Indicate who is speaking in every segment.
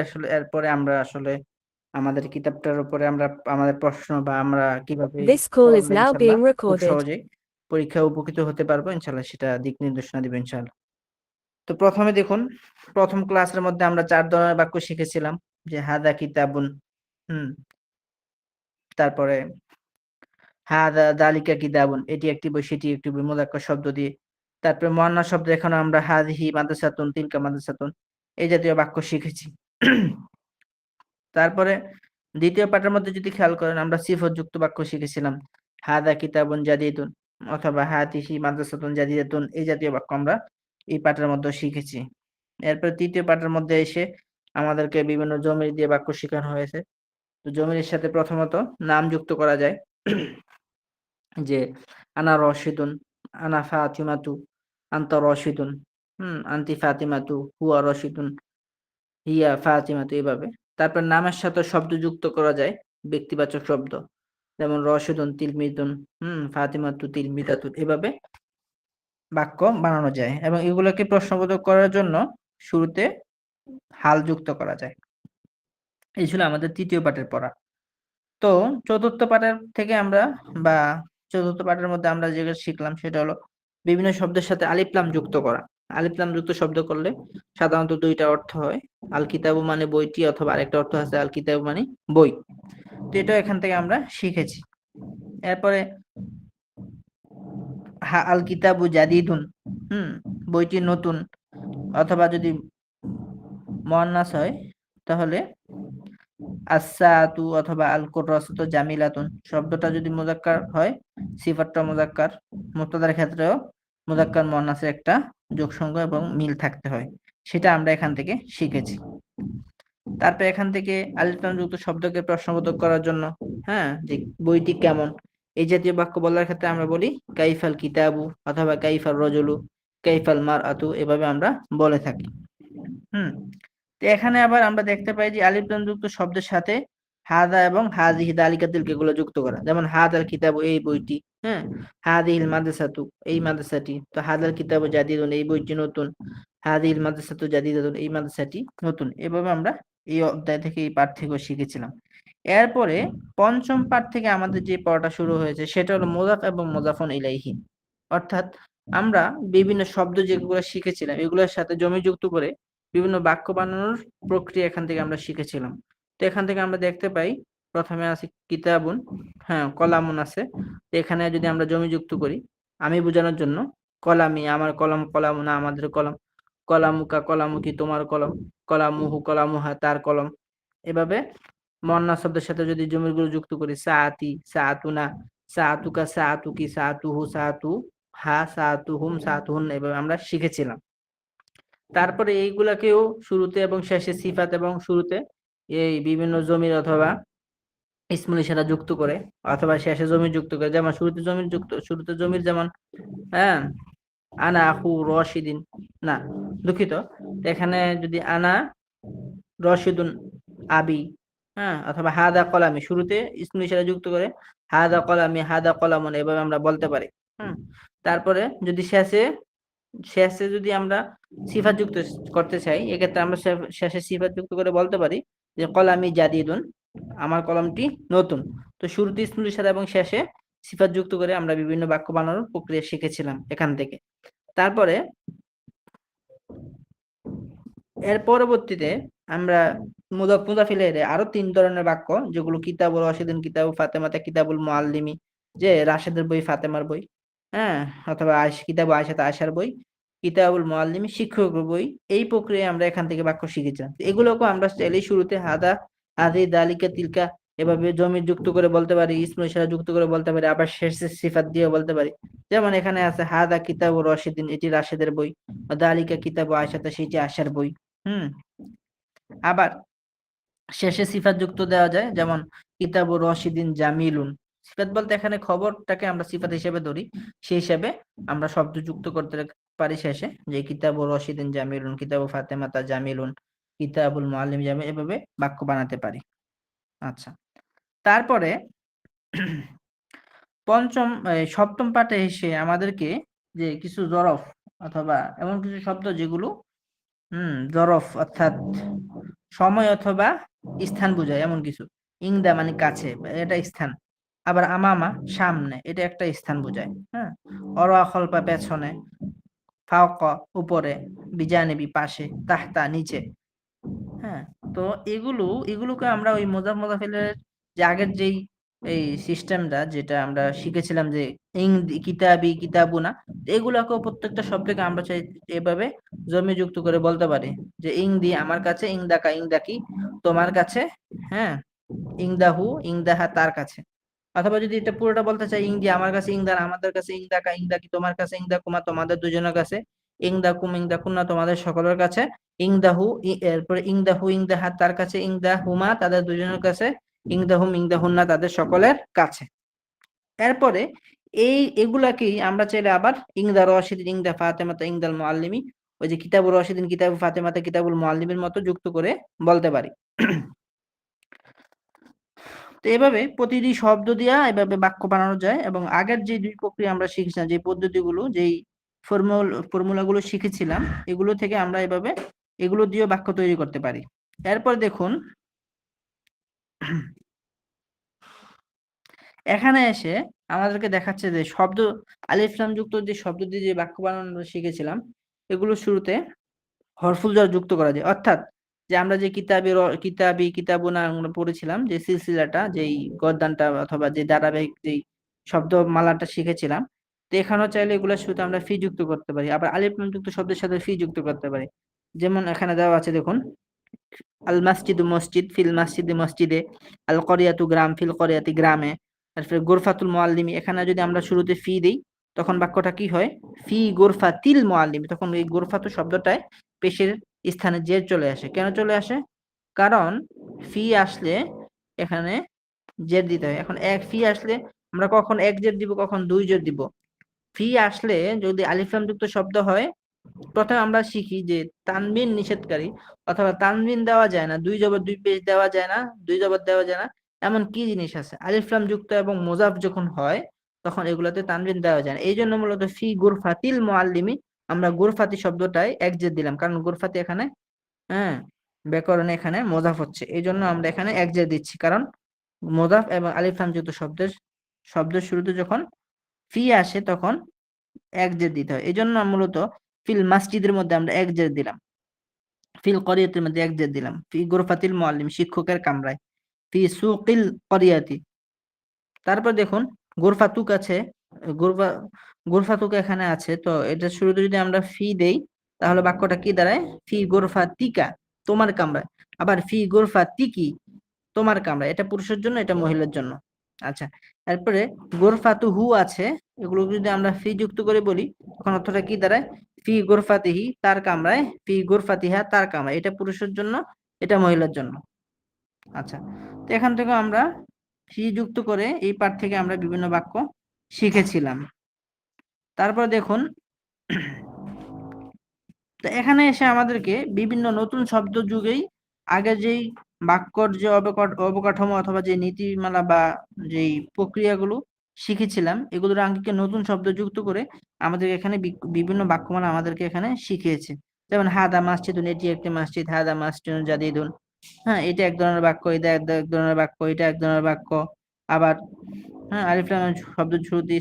Speaker 1: আসলে এরপরে আমরা আসলে আমাদের কিতাবটার উপরে আমরা আমাদের প্রশ্ন বা আমরা কিভাবে
Speaker 2: This call is
Speaker 1: পড়লে
Speaker 2: now
Speaker 1: ইনশাল্লাহ
Speaker 2: being
Speaker 1: খুব
Speaker 2: recorded.
Speaker 1: সহজেই পরীক্ষায় উপকৃত হতে পারবো ইনশাল্লাহ, সেটা দিক নির্দেশনা দিবে ইনশাল্লাহ। তো প্রথমে দেখুন, প্রথম ক্লাসের মধ্যে আমরা 4 ধরনের বাক্য শিখেছিলাম, যে হাদা কিতাবুন, তারপরে হাদা দালিকা কিতাবুন, এটি একটি বই, সেটি একটি বই, মুযাক্কার শব্দ দিয়ে। তারপরে মুয়ান্নাস শব্দ এখানে আমরা হাযিহি মাদ্রাসাতুন, তিলকা মাদ্রাসাতুন, এই জাতীয় বাক্য শিখেছি। তারপরে দ্বিতীয় পাঠের মধ্যে যদি খেয়াল করেন, আমরা সিফতযুক্ত বাক্য শিখেছিলাম, হাদা কিতাবুন জাদিদুন অথবা হাতিহি মাদ্রাসাতুন জাদিদাতুন, এই জাতীয় বাক্য আমরা এই পাঠের মধ্যে শিখেছি। এরপর তৃতীয় পাঠের মধ্যে এসে আমাদেরকে বিভিন্ন জমির দিয়ে বাক্য শেখানো হয়েছে। তো জমির সাথে প্রথমত নাম যুক্ত করা যায়, যে আনা রশিদুন, আনা ফাতিমাতু, আনতা রশিদুন, আনতি ফাতিমাতু, হুয়া রশিদুন, হিয়া ফাতিমাতু, এইভাবে। তারপর নামের সাথে শব্দ যুক্ত করা যায়, ব্যক্তিবাচক শব্দ, যেমন রশিদুন তিলমিদুন, ফাতিমাতু তিলমিদাতুন, এভাবে বাক্য বানানো যায়। এবং এগুলোকে প্রশ্নবোধক করার জন্য শুরুতে হাল যুক্ত করা যায়। এই ছিল আমাদের তৃতীয় পাঠের পড়া। তো চতুর্থ পাঠের থেকে আমরা, বা চতুর্থ পাঠের মধ্যে আমরা যেটা শিখলাম সেটা হলো বিভিন্ন শব্দের সাথে আলিফ লাম যুক্ত করা। আলিফ লাম যুক্ত শব্দ করলে সাধারণত দুইটা অর্থ হয়, আল কিতাবু মানে বইটি, অথবা আরেকটা অর্থ আছে আল কিতাবু মানে বই। তো এটা এখান থেকে আমরা শিখেছি। এরপরে আল কিতাবু জাদিদুন, বইটি নতুন, অথবা যদি মুয়ান্নাস হয় তাহলে আসসাতু অথবা আল কুররাসতু জামিলাতুন, শব্দটা যদি মুযাক্কার হয় সিফাতটা মুযাক্কার, মুবতাদার ক্ষেত্রেও মুযাক্কার মুয়ান্নাসের একটা যোগসংখ্য এবং মিল থাকতে হয়, সেটা আমরা এখান থেকে শিখেছি। তারপর এখান থেকে আলিফ লাম যুক্ত শব্দকে প্রশ্নবোধক করার জন্য, যে বইটি কেমন, এই জাতীয় বাক্য বলার ক্ষেত্রে আমরা বলি কাইফাল কিতাবু অথবা কাইফাল রজুলু, কাইফাল মারআতু, এভাবে আমরা বলে থাকি। তো এখানে আবার আমরা দেখতে পাই যে আলিফ লাম যুক্ত শব্দের সাথে হাদা এবং হাযিহি দালিকা তিলকা এগুলো যুক্ত করা, যেমন হাদাল কিতাবু, এই বইটি, হাদিহিল মাদ্রাসাতু, এই মাদ্রাসাটি। তো হাদাল কিতাবু জাদিদুন, এই বইটি নতুন, হাদিহিল মাদ্রাসাতু জাদিদাতুন, এই মাদ্রাসাটি নতুন। এভাবে আমরা এই অধ্যায় থেকে, এই পাঠ থেকেও শিখেছিলাম। এরপরে পঞ্চম পাঠ থেকে আমাদের যে পড়াটা শুরু হয়েছে সেটা হলো মুযাফ এবং মুযাফুন ইলাইহি। অর্থাৎ আমরা বিভিন্ন শব্দ যেগুলো শিখেছিলাম এগুলোর সাথে জমি যুক্ত করে বিভিন্ন বাক্য বানানোর প্রক্রিয়া এখান থেকে আমরা শিখেছিলাম। তো এখান থেকে আমরা দেখতে পাই, প্রথমে আছে কিতাবুন, কলামুন আছে। তো এখানে যদি আমরা জমি যুক্ত করি, আমি বোঝানোর জন্য কলামি, আমার কলম, কলামুনা আমাদের কলম, কলামুকা কলামুকি তোমার কলম, কলামুহু কলামুহা তার কলম। এভাবে মুয়ান্নাস শব্দের সাথে যদি জমিরগুলো যুক্ত করি, সাআতি সাআতুনা, সাআতুকা সাআতুকি, সাআতুহু সাআতু হা, সাআতুহুম সাআতুহুন, এভাবে আমরা শিখেছিলাম। তারপরে এইগুলাকেও শুরুতে এবং শেষে সিফাত এবং শুরুতে এই বিভিন্ন জমির অথবা ইসমুল ইশারা যুক্ত করে, অথবা শেষে জমির যুক্ত করে, যেমন শুরুতে জমির, যেমন হ্যাঁ আনা আখু রশিদিন, না দুঃখিত, এখানে যদি আনা রশিদুন আবি, অথবা হাদা কলামি, শুরুতে ইসমুল ইশারা যুক্ত করে হাদা কলামি, হাদা কলামুন, এভাবে আমরা বলতে পারি। তারপরে যদি শেষে যদি আমরা সিফাত যুক্ত করতে চাই, এক্ষেত্রে আমরা শেষে সিফাত যুক্ত করে বলতে পারি যে কলামি জাদিদুন, আমার কলমটি নতুন। তো শুরুতে ইসমুল ইশারা এবং শেষে সিফাত যুক্ত করে আমরা বিভিন্ন বাক্য বানানোর প্রক্রিয়া শিখেছিলাম এখান থেকে। তারপরে এর পরবর্তীতে আমরা মুদাফ মুদাফ ইলাইহি আরো 3 ধরনের বাক্য, যেগুলো কিতাবুল রাশিদিন, কিতাবুল ফাতেমাতা, কিতাবুল মুআল্লিমি, যে রাশেদের বই, ফাতেমার বই, অথবা কিতাবু আয়েশাতা, আয়েশার বই, কিতাবুল মুআল্লিমি শিক্ষকের বই। এই প্রক্রিয়ায় আমরা এখান থেকে বাক্য শিখেছিলাম। এগুলোকে আমরা চাইলেই শুরুতে হাদা, হাদি, দালিকা, তিলকা এভাবে জমির যুক্ত করে বলতে পারি, ইসমুল ইশারা যুক্ত করে বলতে পারি, আবার শেষে সিফাত দিয়ে বলতে পারি। যেমন এখানে আছে হাদা কিতাবু রাশিদিন, এটি রাশেদের বই, দালিকা কিতাবু আয়েশাতা, সেটি আয়েশার বই। আবার শেষে সিফাত যুক্ত দেওয়া যায়, যেমন কিতাবু রশিদিন জামিলুন। সিফাত বলতে এখানে খবরটাকে আমরা সিফাত হিসেবে ধরি, সেই হিসাবে আমরা শব্দ যুক্ত করতে পারি শেষে, যে কিতাবু রশিদিন জামিলুন, কিতাবু ফাতেমাতা জামিলুন, কিতাবুল মুআল্লিম জামিল, এভাবে বাক্য বানাতে পারি। আচ্ছা, তারপরে সপ্তম পাঠে এসে আমাদেরকে যে কিছু জরফ অথবা এমন কিছু শব্দ যেগুলো জরফ, অর্থাৎ সময় অথবা স্থান বোঝায় এমন কিছু। ইংদা মানে কাছে, এটা স্থান। আবার আমামা সামনে, এটা একটা স্থান বোঝায়। হ্যাঁ, অরা খলপা পেছনে, ফাওকা উপরে, বিজানিবি পাশে, তাহতা নিচে। হ্যাঁ, তো এগুলোকে আমরা ওই মোজাফেলের যে আগের যেই এই সিস্টেমটা যেটা আমরা শিখেছিলাম যে কিতাবি কিতাবুনা, এগুলাকেও প্রত্যেকটা শব্দকে আমরা চাই এভাবে জমি যুক্ত করে বলতে পারি যে ইংদি আমার কাছে, ইংদাকা ইংদাকি তোমার কাছে, হ্যাঁ, ইংদাহু ইংদাহা তার কাছে। অথবা যদি এটা পুরোটা বলতে চাই, ইংদি আমার কাছে, ইংদান আমাদের কাছে, ইংদাকা ইংদাকি তোমার কাছে, ইংদাকুমা তোমাদের দুজনের কাছে, ইংদাকুম ইংদাকুন্না তোমাদের সকলের কাছে, ইংদাহু এরপরে ইংদাহু ইংদাহা তার কাছে, ইংদাহুমা তাদের দুজনের কাছে, ইংদাহুম ইংদাহুন্না তাদের সকলের কাছে। এরপরে এগুলাকেই আমরা চাইলে আবার ইংদা রশিদিন ইংদা ফাতেমাতা ইংদাল মুআল্লিমি, ওই যে কিতাবুর রশিদিন কিতাবু ফাতেমাতা কিতাবুল মুআল্লিমের মতো যুক্ত করে বলতে পারি। তো এভাবে প্রতিটি শব্দ দিয়া এভাবে বাক্য বানানো যায়। এবং আগের যে দুই প্রক্রিয়া আমরা শিখেছিলাম, যে পদ্ধতিগুলো, যেই ফর্মুলাগুলো শিখেছিলাম, এগুলো থেকে আমরা এভাবে এগুলো দিয়ে বাক্য তৈরি করতে পারি। এরপর দেখুন, এখানে এসে আমাদেরকে দেখাচ্ছে যে শব্দ আলিফ লাম যুক্ত যে শব্দ দিয়ে যে বাক্য বানানো শিখেছিলাম, এগুলো শুরুতে হরফুল jar যুক্ত করা যায়। অর্থাৎ যে আমরা যে কিতাবি কিতাবুনা আমরা পড়েছিলাম, যে সিলসিলাটা, যেই গদ্দানটা অথবা যে ধারাবাহিক যেই শব্দমালাটা শিখেছিলাম, তো এখানেও চাইলে এগুলো শুরুতে আমরা ফি যুক্ত করতে পারি, আবার আলিফ লাম যুক্ত শব্দের সাথে ফি যুক্ত করতে পারি। যেমন এখানে দেওয়া আছে দেখুন, আল মাসজিদু মসজিদ, ফিল মাসজিদে মসজিদে, আল করিয়াতু গ্রাম, ফিল করিয়াতি গ্রামে। তারপরে গোরফাতুল মুআল্লিমি, এখানে যদি আমরা শুরুতে ফি দেই, তখন বাক্যটা কি হয়, ফি গোরফাতিল মুআল্লিমি, তখন এই গোরফাতু শব্দটায় পেশের স্থানে জের চলে আসে। কেন চলে আসে? কারণ ফি আসলে এখানে জের দিতে হয়। এখন এক ফি আসলে আমরা কখন এক জের দিব, কখন দুই জের দিব। ফি আসলে যদি আলিফ লাম যুক্ত শব্দ হয়, প্রথমে আমরা শিখি যে তানবিন নিষেধকারী, অথবা তানবিন দেওয়া যায় না, দুই জবর দুই পেশ দেওয়া যায় না, দুই জবর দেওয়া যায় না, এমন কি জিনিস আছে? আলিফ লাম যুক্ত এবং মোজাফ যখন হয়, তখন এগুলোতে তানবিন দেওয়া যায় না। এই জন্য মূলত ফি গুরফাতিল মুআল্লিমি আমরা গুরফাতি শব্দটাই একজেদ দিলাম, কারণ গুরফাতি এখানে, হ্যাঁ, ব্যাকরণে এখানে মোজাফ হচ্ছে, এই জন্য আমরা এখানে একজেদ দিচ্ছি। কারণ মোজাফ এবং আলিফ লাম যুক্ত শব্দের শুরুতে যখন ফি আসে, তখন একজেদ দিতে হয়। এই জন্য মূলত ফিল মাসজিদের মধ্যে আমরা একজেদ দিলাম, ফিল করিয়াতের মধ্যে একজেদ দিলাম, ফি গুরফাতিল মুআল্লিম শিক্ষকের কামরায়, ফি সুকিল করিয়াতি। তারপর দেখুন, গুরফাতুক আছে, গুরফা গুরফাতুক এখানে আছে, তো এটা শুরুতে যদি আমরা ফি দেই, তাহলে বাক্যটা কি দাঁড়ায়, ফি গুরফাতিকা তোমার কামরায়। আবার ফি গুরফাতিকি তোমার কামরায়, এটা পুরুষের জন্য, এটা মহিলার জন্য। আচ্ছা, তারপরে গোরফাতুহু আছে, এগুলো যদি আমরা ফি যুক্ত করে বলি, তখন অর্থটা কি দাঁড়ায়, ফি গোরফাতিহি তার কামরায়, ফি গোরফাতিহা তার কামরায়, এটা পুরুষের জন্য, এটা মহিলার জন্য। আচ্ছা, তো এখান থেকে আমরা ফি যুক্ত করে এই পাঠ থেকে আমরা বিভিন্ন বাক্য শিখেছিলাম। তারপর দেখুন, তো এখানে এসে আমাদেরকে বিভিন্ন নতুন শব্দ যুগেই আগে যেই বাক্যর যে অবকাঠামো অথবা যে নীতিমালা বা যেই প্রক্রিয়াগুলো শিখেছিলাম, এগুলোর আঙ্গিকে নতুন শব্দ যুক্ত করে আমাদের এখানে বিভিন্ন বাক্যমালা আমাদেরকে এখানে শিখিয়েছে। যেমন হাদা মাসজিদুন, এটি একটি মসজিদ, হাদা মাসজিদুন জাদিদুন, হ্যাঁ, এটা এক ধরনের বাক্য, এটা এক ধরনের বাক্য, এটা এক ধরনের বাক্য। আবার, হ্যাঁ, আলিফ লাম শব্দ শুরুতে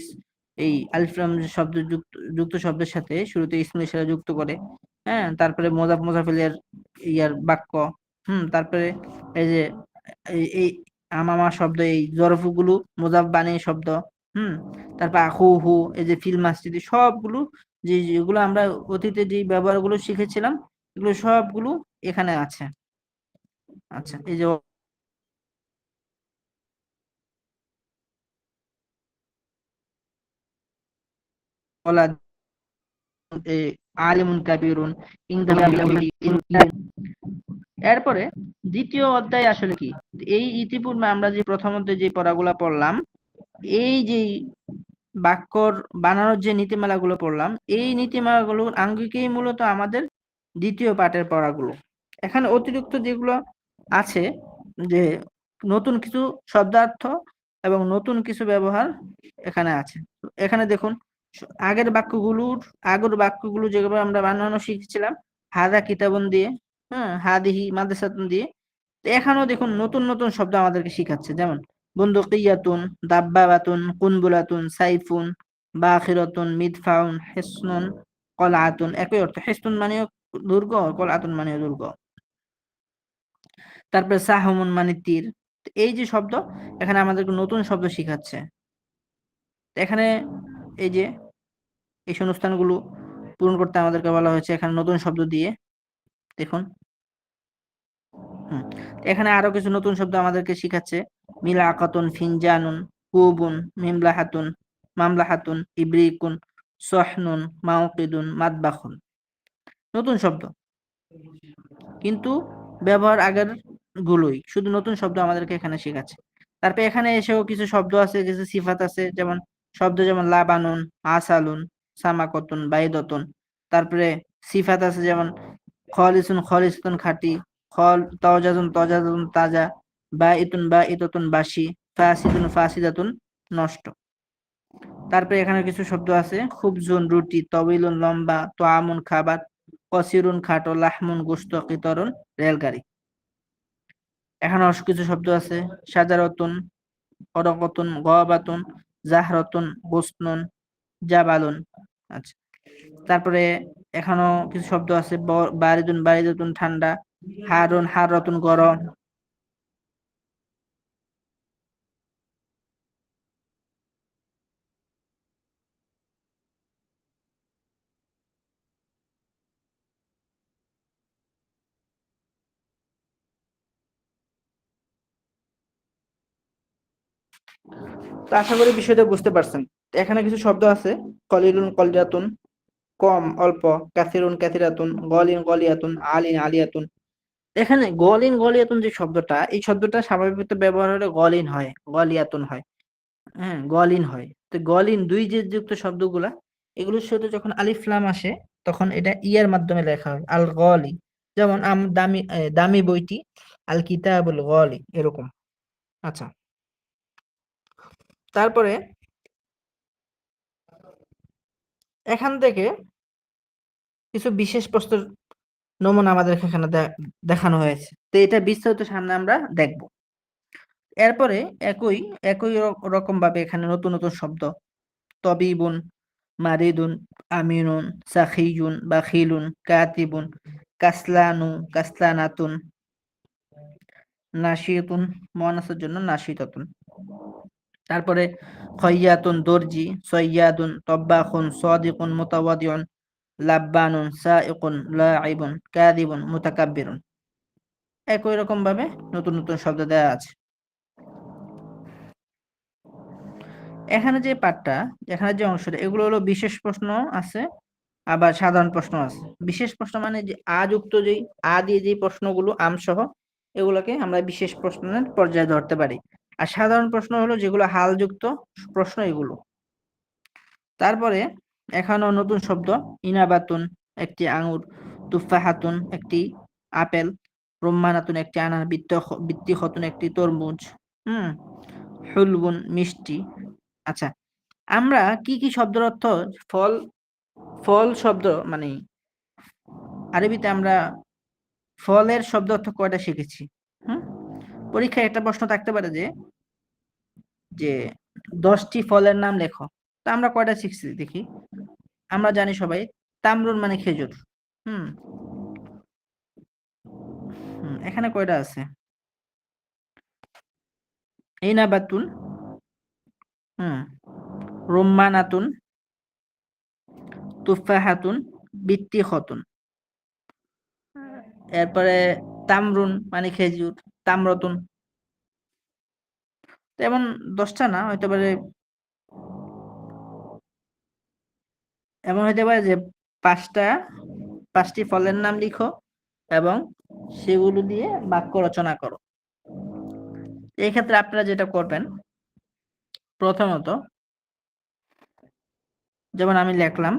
Speaker 1: এই আলিফ লাম শব্দ যুক্ত যুক্ত শব্দের সাথে শুরুতে ইসমুল ইশারা যুক্ত করে, হ্যাঁ, তারপরে মোজাফেলের ইয়ার বাক্য, তারপরে এই যে এই আমামা শব্দ, এই জরফগুলো মোজাফ বানিয়ে শব্দ, হুম, তারপর আহু হু, এই যে ফিল মাসজিদি, সবগুলো যেগুলো আমরা অতীতে যে ব্যবহারগুলো শিখেছিলাম, এগুলো সবগুলো এখানে আছে। আচ্ছা, এই যে ওলা, আলিমুন কাবিরুন, এরপরে দ্বিতীয় অধ্যায় আসলে কি, এই ইতিপূর্বে আমরা যে প্রথমত যে পড়াগুলা পড়লাম, এই যে বাক্যর বানানোর যে নীতিমালাগুলো পড়লাম, এই নীতিমালাগুলোর আঙ্গিকেই মূলত আমাদের দ্বিতীয় পাঠের পড়াগুলো। এখানে অতিরিক্ত যেগুলো আছে, যে নতুন কিছু শব্দার্থ এবং নতুন কিছু ব্যবহার এখানে আছে। এখানে দেখুন, আগের বাক্যগুলো যেগুলো আমরা বানানো শিখেছিলাম হাদা কিতাবন দিয়ে, হ্যাঁ, হাদিহি মাদ্রাসাতুন দিয়ে। তো এখানেও দেখুন নতুন নতুন শব্দ আমাদেরকে শিখাচ্ছে, যেমন বন্দুকিয়াতুন, দাব্বাবাতুন, কুনবুলাতুন, সাইফুন, বাখিরাতুন, মিদফাউন, হিসনুন, কলআতুন। একই অর্থ। হিসনুন মানেও দুর্গ, কলআতুন মানেও দুর্গ। তারপরে সাহমুন মানে তীর। তো এই যে শব্দ, এখানে আমাদেরকে নতুন শব্দ শিখাচ্ছে। তো এখানে এই যে এই শূন্যস্থানগুলো পূরণ করতে আমাদেরকে বলা হয়েছে এখানে নতুন শব্দ দিয়ে। দেখুন, হুম, এখানে আরো কিছু নতুন শব্দ আমাদেরকে শিখাচ্ছে। মিলাকাতুন, ফিনজানুন, কুবুন, মিমলাহাতুন, মামলাহাতুন, ইব্রিকুন, সহনুন, মাউকিদুন, মাতবাখুন। নতুন শব্দ, কিন্তু ব্যবহার আগের গুলোই, শুধু নতুন শব্দ আমাদেরকে এখানে শেখাচ্ছে। তারপরে এখানে এসেও কিছু শব্দ আছে, কিছু সিফাত আছে, যেমন শব্দ যেমন লাবানুন, আসালুন, সামাকতুন, বাইদতুন। তারপরে সিফাত আছে যেমন খলিসুন, খলিসতুন খাঁটি, তজাতুন, তজাতুন তাজা, বাঈতুন, বাঈদাতুন বাসি, ফাসিদুন, ফাসিদাতুন নষ্ট। তারপরে এখানে কিছু শব্দ আছে, খুবজুন রুটি, তবিলুন লম্বা, তোয়ামুন খাবার, কসিরুন খাটো, লাহমুন গোশত, কিতরুন রেলগাড়ি। এখানে কিছু শব্দ আছে, সাজারতুন, অরকতুন, গবাতুন, জাহরতুন, গোসনুন, জাবালুন। আচ্ছা, তারপরে এখানেও কিছু শব্দ আছে, বারিদুন, বারিদাতুন ঠান্ডা, হারুন, হারতুন গরম। তো আশা করি বিষয়টা বুঝতে পারছেন। এখানে কিছু শব্দ আছে, কলিলুন, কলিয়াতুন কম অল্প, কাসিরুন, কাসিরাতুন, গলিন, গলিয়াতুন, আলিন, আলিয়াতুন। এখানে গলিন, গলিয়াতুন যে শব্দটা, এই শব্দটা স্বাভাবিকত ব্যবহার হলে গলিন হয়, গলিয়াতুন হয়। হ্যাঁ, গলিন হয়। তো গলিন দুই যে যুক্ত শব্দগুলা, এগুলোর সাথে যখন আলিফ লাম আসে, তখন এটা ইয়ার মাধ্যমে লেখা হয়, আল গলি। যেমন দামি দামি বইটি, আল কিতাবুল গলি, এরকম। আচ্ছা, তারপরে এখান থেকে কিছু বিশেষ প্রশ্নের নমুনা আমাদেরকে এখানে দেখানো হয়েছে। তো এটা বিস্তারিত সামনে আমরা দেখব। এরপরে একই একই রকম ভাবে এখানে নতুন নতুন শব্দ, তবিবুন, মারিদুন, আমিনুন, সাখিয়ুন, বাখিলুন, কাতিবুন, কাসলানু, কাসলানাতুন, নাশিয়াতুন, মুয়ান্নাসের জন্য নাশিতাতুন। তারপরে খয়্যাতুন, দর্জি, সয়্যাদুন, তব্বাখুন, সাদিকুন, মুতাওয়াদিউন, লাব্বানুন, সাইকুন, লাইবুন, কাযিবুন, মুতাকাব্বিরুন। একই রকম ভাবে নতুন নতুন শব্দ দেওয়া আছে। এখানে যে পার্টটা, এখানে যে অংশটা, এগুলো হলো বিশেষ প্রশ্ন আছে, আবার সাধারণ প্রশ্ন আছে। বিশেষ প্রশ্ন মানে যে যুক্ত যেই দিয়ে যে প্রশ্নগুলো আমসহ, এগুলোকে আমরা বিশেষ প্রশ্নের পর্যায়ে ধরতে পারি। আর সাধারণ প্রশ্ন হলো যেগুলো হাল যুক্ত প্রশ্ন, এগুলো। তারপরে এখানেও নতুন শব্দ, ইনাবাতুন একটি আঙুর, তুফাহাতুন একটি আপেল, রুম্মানাতুন একটি আনার, বিত্তিখতুন একটি তরমুজ, হুম, হুলবুন মিষ্টি। আচ্ছা, আমরা কি কি শব্দের অর্থ, ফল, ফল শব্দ মানে আরবিতে আমরা ফলের শব্দ অর্থ কয়টা শিখেছি? হুম, পরীক্ষায় একটা প্রশ্ন থাকতে পারে যে যে 10টি ফলের নাম লেখো। তা আমরা কয়টা শিখছি দেখি। আমরা জানি সবাই, তামরুন মানে খেজুর। হুম, এখানে কয়টা আছে? ইনাবাতুন, হুম, রুম্মানাতুন, তুফাহাতুন, বিত্তিখতুন। এরপরে তামরুন মানে খেজুর, তামরতুন। তেমন 10টা না, হইতে পারে, এমন হইতে পারে যে 5টা, 5টি ফলের নাম লিখো এবং সেগুলো দিয়ে বাক্য রচনা করো। এই ক্ষেত্রে আপনারা যেটা করবেন, প্রথমত যেমন আমি লিখলাম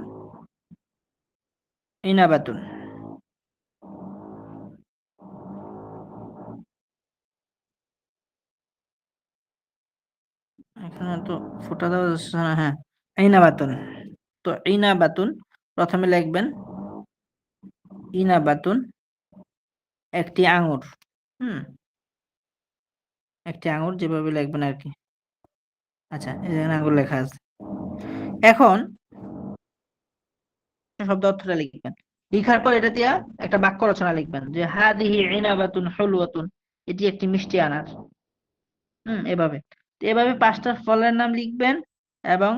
Speaker 1: ইনাবাতুন, এখানে তো ফোঁটা দেওয়া যাচ্ছে না, হ্যাঁ, ইনাবাতুন। তো ইনাবাতুন প্রথমে লিখবেন, ইনাবাতুন, একটি আঙুর। হুম, একটি আঙুর যেভাবে লিখবেন আর কি। আচ্ছা, এখানে আঙুর লেখা আছে। এখন শব্দ অর্থটা লিখবেন। লিখার পর এটা দিয়া একটা বাক্য রচনা লিখবেন যে হাদিহি ইনাবাতুন হুলওয়াতুন, এটি একটি মিষ্টি আনার। এভাবে। তো এভাবে 5টা ফলের নাম লিখবেন এবং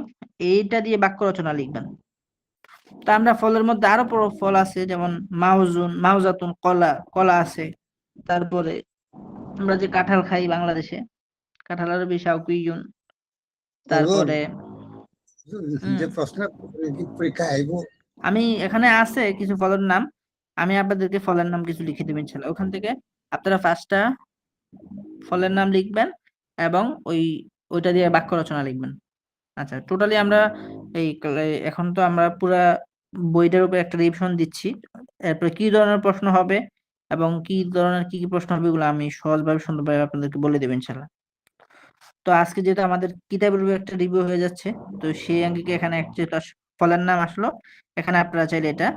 Speaker 1: এইটা দিয়ে বাক্য রচনা লিখবেন। তা আমরা ফলের মধ্যে আরো ফল আছে, যেমন মাউজুন, মাউজাতুন, কলা, কলা আছে। তারপরে আমরা যে কাঁঠাল খাই বাংলাদেশে, কাঁঠাল আরবি শাউকুইয়ুন।
Speaker 2: হুজুর,
Speaker 1: তারপরে
Speaker 2: যে
Speaker 1: হুম
Speaker 2: প্রশ্ন কি পরীক্ষা আইব?
Speaker 1: আমি এখানে আছে কিছু ফলের নাম, আমি আপনাদেরকে ফলের নাম কিছু লিখে দেবেন ইনশাআল্লাহ। ওখান থেকে আপনারা 5টা ফলের নাম লিখবেন এবং ওইটা দিয়ে বাক্য রচনা লিখবেন। আচ্ছা, টোটালি আমরা এখন তো আমরা পুরা বইটার উপর একটা রিভিশন দিচ্ছি। এরপরে কি ধরনের প্রশ্ন হবে এবং কি ধরনের কি কি প্রশ্ন হবে, এগুলো আমি সহজভাবে সুন্দরভাবে আপনাদেরকে বলে দেবেন ইনশাআল্লাহ। তো আজকে যেহেতু আমাদের কিতাবের উপর একটা রিভিউ হয়ে যাচ্ছে, তো সেই আঙ্গিকে এখানে একটা ফলের নাম আসলো। এখানে আপনারা চাইলে এটা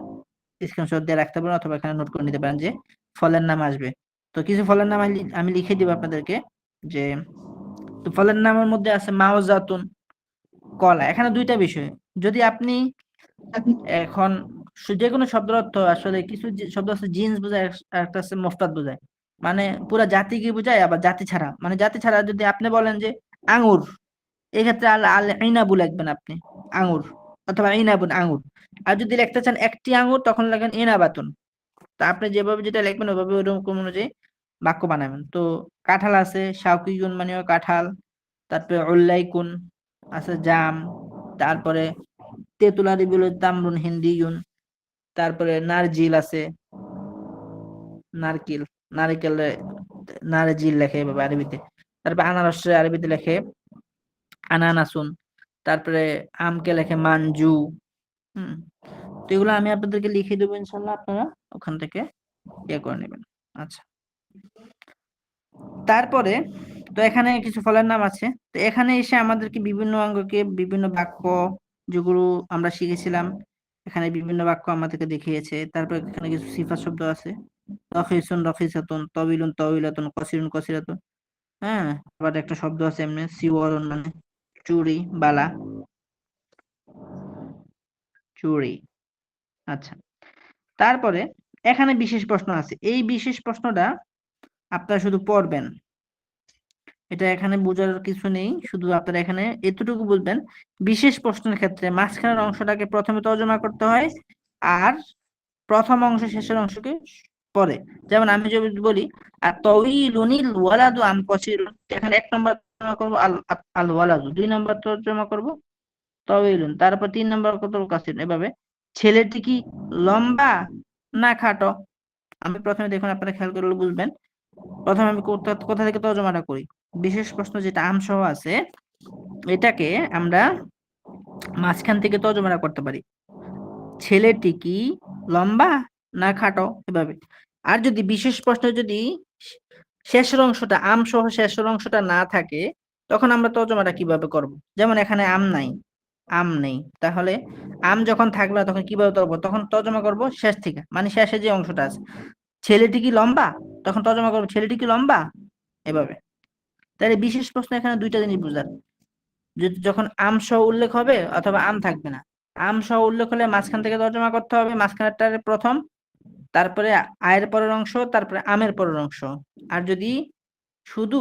Speaker 1: স্ক্রিনশট দিয়ে রাখতে পারেন অথবা এখানে নোট করে নিতে পারেন যে ফলের নাম আসবে। তো কিছু ফলের নাম আমি লিখে দিব আপনাদেরকে। যে তো ফলের নামের মধ্যে আছে মাওজাতুন, কলা। এখানে 2টা বিষয়। যদি আপনি এখন যে কোনো শব্দের অর্থ আসলে কিছু শব্দ আছে জিন্স বোঝায়, আর একটা আছে মুফরাদ বোঝায়। মানে পুরা জাতিকে বোঝায়, আবার জাতি ছাড়া, মানে জাতি ছাড়া যদি আপনি বলেন যে আঙ্গুর, এক্ষেত্রে আল আল ইনাবু লিখবেন আপনি, আঙ্গুর, অথবা ইনাবুন, আঙ্গুর। আর যদি লিখতে চান একটি আঙ্গুর, তখন লেখেন ইনাবাতুন। তা আপনি যেভাবে যেটা লিখবেন ওইভাবে ওইরকম অনুযায়ী বাক্য বানাবেন। তো কাঁঠাল আছে শাউকিগুন মানেও কাঁঠাল। তারপরে উল্লাইকুন আছে জাম। তারপরে তেতুল আরবি হলো তামরুন হিন্দিউন। তারপরে নারজিল আছে, নারকেল, নারিকেল, নারজিল লেখে এভাবে আরবিতে। তারপরে আনারস আরবিতে লেখে আনানাসুন। তারপরে আমকে লেখে মানজু। হুম তো এগুলো আমি আপনাদেরকে লিখে দেবো ইনশাল্লাহ, আপনারা ওখান থেকে ইয়ে করে নেবেন। আচ্ছা, তারপরে তো এখানে কিছু ফলের নাম আছে। তো এখানে এসে আমাদেরকে বিভিন্ন অঙ্গকে বিভিন্ন বাক্য, যেগুলো আমরা শিখেছিলাম, এখানে বিভিন্ন বাক্য আমাদেরকে দেখিয়েছে। তারপর এখানে কিছু সিফাত শব্দ আছে, রখিসুন রখিসাতুন, তবিলুন তবিলাতুন, কসিরুন কসিরাতুন। হ্যাঁ, আবার একটা শব্দ আছে এমনি সিওয়ারুন, মানে চুড়ি, বালা, চুড়ি। আচ্ছা, তারপরে এখানে বিশেষ প্রশ্ন আছে। এই বিশেষ প্রশ্নটা আপনারা শুধু পড়বেন, এটা এখানে বোঝার কিছু নেই। শুধু আপনারা এখানে এতটুকু বুঝবেন, বিশেষ প্রশ্নের ক্ষেত্রে মাঝখানের অংশটাকে প্রথমে তর্জমা করতে হয়, আর প্রথম অংশ শেষের অংশকে পরে। যেমন আমি যদি বলি আর তউইলুনিল ওয়ালাদু আম কসিরুন, এখানে 1 নম্বর তর্জমা করবো আল আল ওয়ালাদু, 2 নম্বর তর্জমা করবো তউইলুন, তারপর 3 নম্বর করবো কাসিরুন। এভাবে ছেলেটি কি লম্বা না খাটো, আমি প্রথমে দেখুন, আপনারা খেয়াল করলে বুঝবেন। প্রথমে আমি কোথা কোথা থেকে তর্জমাটা করি, বিশেষ প্রশ্ন যেটা আম সহ আছে, এটাকে আমরা মাঝখান থেকে তর্জমাটা করতে পারি, ছেলেটি কি লম্বা না খাটো, এভাবে। আর যদি বিশেষ প্রশ্ন যদি শেষের অংশটা আম সহ শেষের অংশটা না থাকে, তখন আমরা তর্জমাটা কিভাবে করব? যেমন এখানে আম নাই, আম নেই, তাহলে আম যখন থাকবে না তখন কিভাবে করবো? তখন তর্জমা করব শেষ থেকে, মানে শেষে যে অংশটা আছে। ছেলেটি কি লম্বা, তখন তর্জমা করবো ছেলেটি কি লম্বা, এভাবে। তাহলে বিশেষ প্রশ্ন এখানে 2টা জিনিস বুঝার, যখন আম সহ উল্লেখ হবে অথবা আম থাকবে না। আম সহ উল্লেখ হলে মাঝখান থেকে তর্জমা করতে হবে, মাঝখানটার প্রথম, তারপরে আয়ের পরের অংশ, তারপরে আমের পরের অংশ। আর যদি শুধু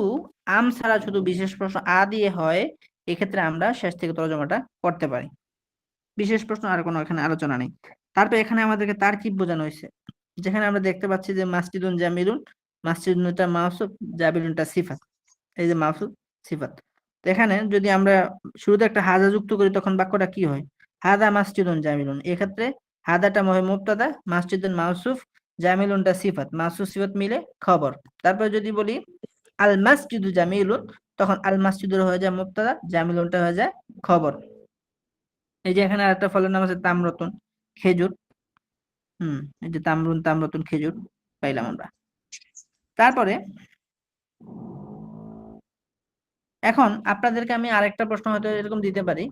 Speaker 1: আম ছাড়া শুধু বিশেষ প্রশ্ন আ দিয়ে হয়, এক্ষেত্রে আমরা শেষ থেকে তর্জমাটা করতে পারি। বিশেষ প্রশ্ন আর কোনো এখানে আলোচনা নেই। তারপর এখানে আমাদেরকে তারকিব বোঝানো হয়েছে, যেখানে আমরা দেখতে পাচ্ছি যে মাসজিদুন জামিলুন, মাসজিদুনটা মাউসুফ, জামিলুনটা সিফাত। এই যে মাউসুফ সিফাত, তো এখানে যদি আমরা শুরুতে একটা হাজা যুক্ত করি, তখন বাক্যটা কি হয়? হাদা মাসজিদুন জামিলুন। এক্ষেত্রে হাদাটা হয় মুবতাদা, মাসজিদুন মাউসুফ, জামিলুনটা সিফাত, মাউসুফ সিফাত মিলে খবর। তারপর যদি বলি আল মাসজিদু জামিলুন, তখন আল মাসজিদুর হয়ে যায় মুবতাদা, জামিলুনটা হয়ে যায় খবর। এই যে এখানে আরেকটা ফলের নাম আছে তামরতন, খেজুর। এই যে তামরুন, তামরতন, খেজুর পাইলাম আমরা। তারপরে এখন আপনাদেরকে আমি আরেকটা প্রশ্ন হয়তো এরকম দিতে পারি,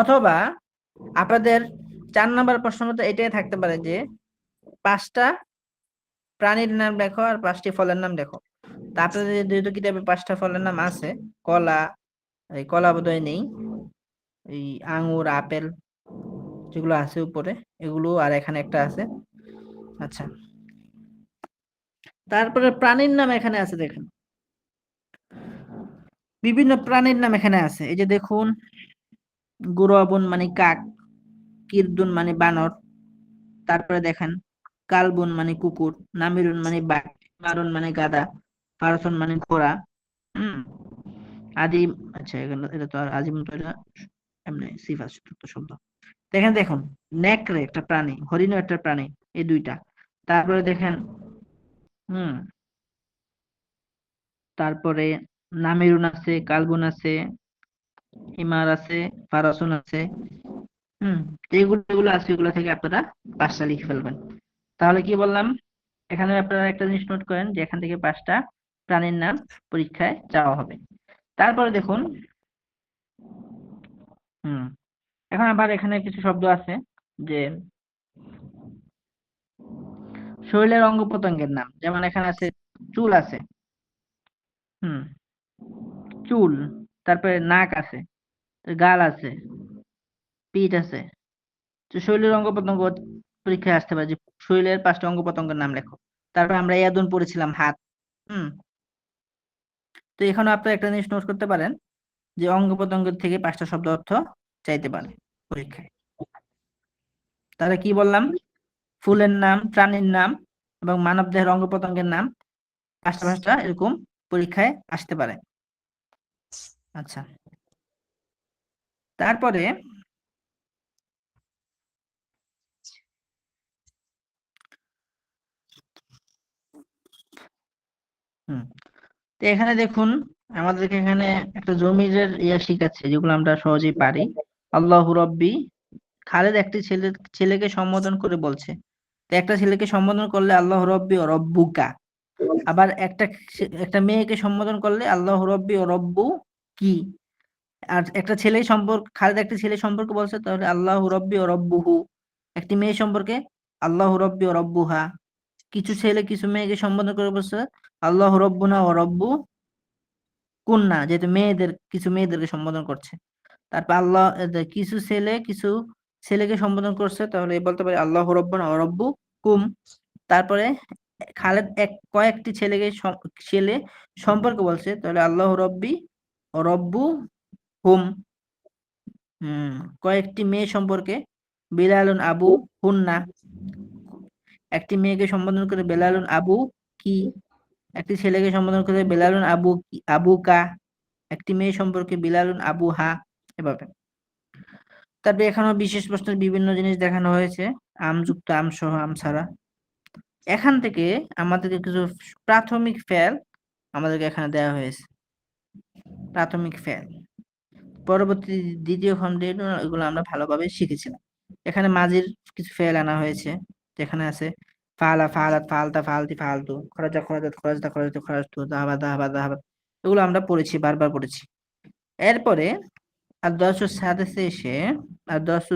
Speaker 1: অথবা আপনাদের 4 নম্বর প্রশ্ন মতো এটাই থাকতে পারে যে 5টা প্রাণীর নাম লেখো আর 5টি ফলের নাম লেখো। তা আপনাদের যেহেতু কিতাবে 5টা ফলের নাম আছে, কলা, এই কলা বোধহয় নেই, এই আঙ্গুর, আপেল যেগুলো আছে উপরে এগুলো, আর এখানে একটা আছে। আচ্ছা, তারপরে প্রাণীর নাম এখানে আছে, দেখেন বিভিন্ন প্রাণীর নাম এখানে আছে। এই যে দেখুন, গুরবন মানে কাক, কিরদুন মানে বানর, তারপরে দেখেন কালবুন মানে কুকুর, নামিরুন মানে বাঘ, মারুন মানে গাধা, ফারাসুন মানে ঘোড়া। হুম আদিম, আচ্ছা এখানে এটা তো আর আজিম তো, এটা এমনি সিফাত চতুর্থ শব্দ। দেখেন দেখুন, নেকড়ে একটা প্রাণী, হরিণও একটা প্রাণী, এই দুইটা। তারপরে দেখেন, হুম তারপরে নামিরুন আছে, কালবুন আছে, হিমার আছে, ফারাসুন আছে। হুম যেগুলো যেগুলো আছে এগুলো থেকে আপনারা 5টা লিখে ফেলবেন। তাহলে কি বললাম, এখানে আপনারা একটা জিনিস নোট করেন যে এখান থেকে 5টা প্রাণীর নাম পরীক্ষায় চাওয়া হবে। তারপরে দেখুন, হুম এখন আবার এখানে কিছু শব্দ আছে যে শরীরের অঙ্গ প্রত্যঙ্গের নাম, যেমন এখানে আছে চুল আছে, হুম চুল, তারপরে নাক আছে, গাল আছে, পিঠ আছে। তো শরীরের অঙ্গ প্রত্যঙ্গ পরীক্ষায় আসতে পারে যে শরীরের 5টা অঙ্গ প্রত্যঙ্গের নাম লেখো। তারপর আমরা ইয়াদুন পড়েছিলাম, হাত। হুম তো এখানে আপনারা একটা জিনিস নোট করতে পারেন যে অঙ্গ প্রত্যঙ্গের থেকে 5টা শব্দ অর্থ চাইতে পারে পরীক্ষায়। তাহলে কি বললাম, ফুলের নাম, প্রাণীর নাম এবং মানব দেহের অঙ্গ প্রত্যঙ্গের নাম 5টা 5টা এরকম পরীক্ষায় আসতে পারে। আচ্ছা, তারপরে হুম তো এখানে দেখুন, আমাদেরকে এখানে একটা জমির ইয়া শিখাচ্ছে যেগুলো আমরা সহজেই পারি। আল্লাহু রব্বি, খালেদ একটি ছেলেকে সম্বোধন করে বলছে। তো একটা ছেলেকে সম্বোধন করলে আল্লাহ রব্বি ও রব্বুকা, আবার একটা মেয়েকে সম্বোধন করলে আল্লাহ রব্বি ও রব্বু কি। আর একটা ছেলে সম্পর্ক, খালেদ একটি ছেলে সম্পর্কে বলছে, তাহলে আল্লাহ রব্বি ও রব্বুহু। একটি মেয়ে সম্পর্কে আল্লাহ রব্বি ও রব্বুহা। কিছু ছেলে কিছু মেয়েকে সম্বোধন করে বলছে আল্লাহ রব্বুনা ও রব্বু কুন্না, যেহেতু মেয়েদের, কিছু মেয়েদেরকে সম্বোধন করছে। তারপর আল্লাহ কিছু ছেলে কিছু ছেলেকে সম্বোধন করছে, তাহলে বলতে পারি আল্লাহ রব্বুনা ও রব্বু কুম। তারপরে খালেদ কয়েকটি ছেলে সম্পর্কে বলছে, তাহলে আল্লাহ রব্বি ও রব্বু হুম। হুম কয়েকটি মেয়ে সম্পর্কে বিলালুন আবু হুন্না, একটি মেয়েকে সম্বোধন করে বেলালুন আবু কি। একটি ছেলেকে সম্বোধন করে বেলালুন আবু কা। একটি মেয়ে সম্পর্কে বিলালুন আবু হা, এভাবে। তারপরে এখানেও বিশেষ প্রশ্নের বিভিন্ন জিনিস দেখানো হয়েছে, আমযুক্ত, আম সহ, আম ছাড়া। এখান থেকে আমাদেরকে কিছু প্রাথমিক ফেল আমাদেরকে এখানে দেওয়া হয়েছে, প্রাথমিক ফেল। পরবর্তী দ্বিতীয় খণ্ডে এগুলো আমরা ভালোভাবে শিখেছিলাম। এখানে মাঝির কিছু ফেল আনা হয়েছে, যেখানে আছে ফালা, ফালাত, ফালতা, ফালতি, ফালতু, খরচা, খরচাত, খরচতা, খরচতু, খরচতু, দাহাবা, দাহাবা, দাহাবা। এগুলো আমরা পড়েছি, বারবার পড়েছি। এরপরে আর দর্শু সাদেসে এসে, আর দর্শু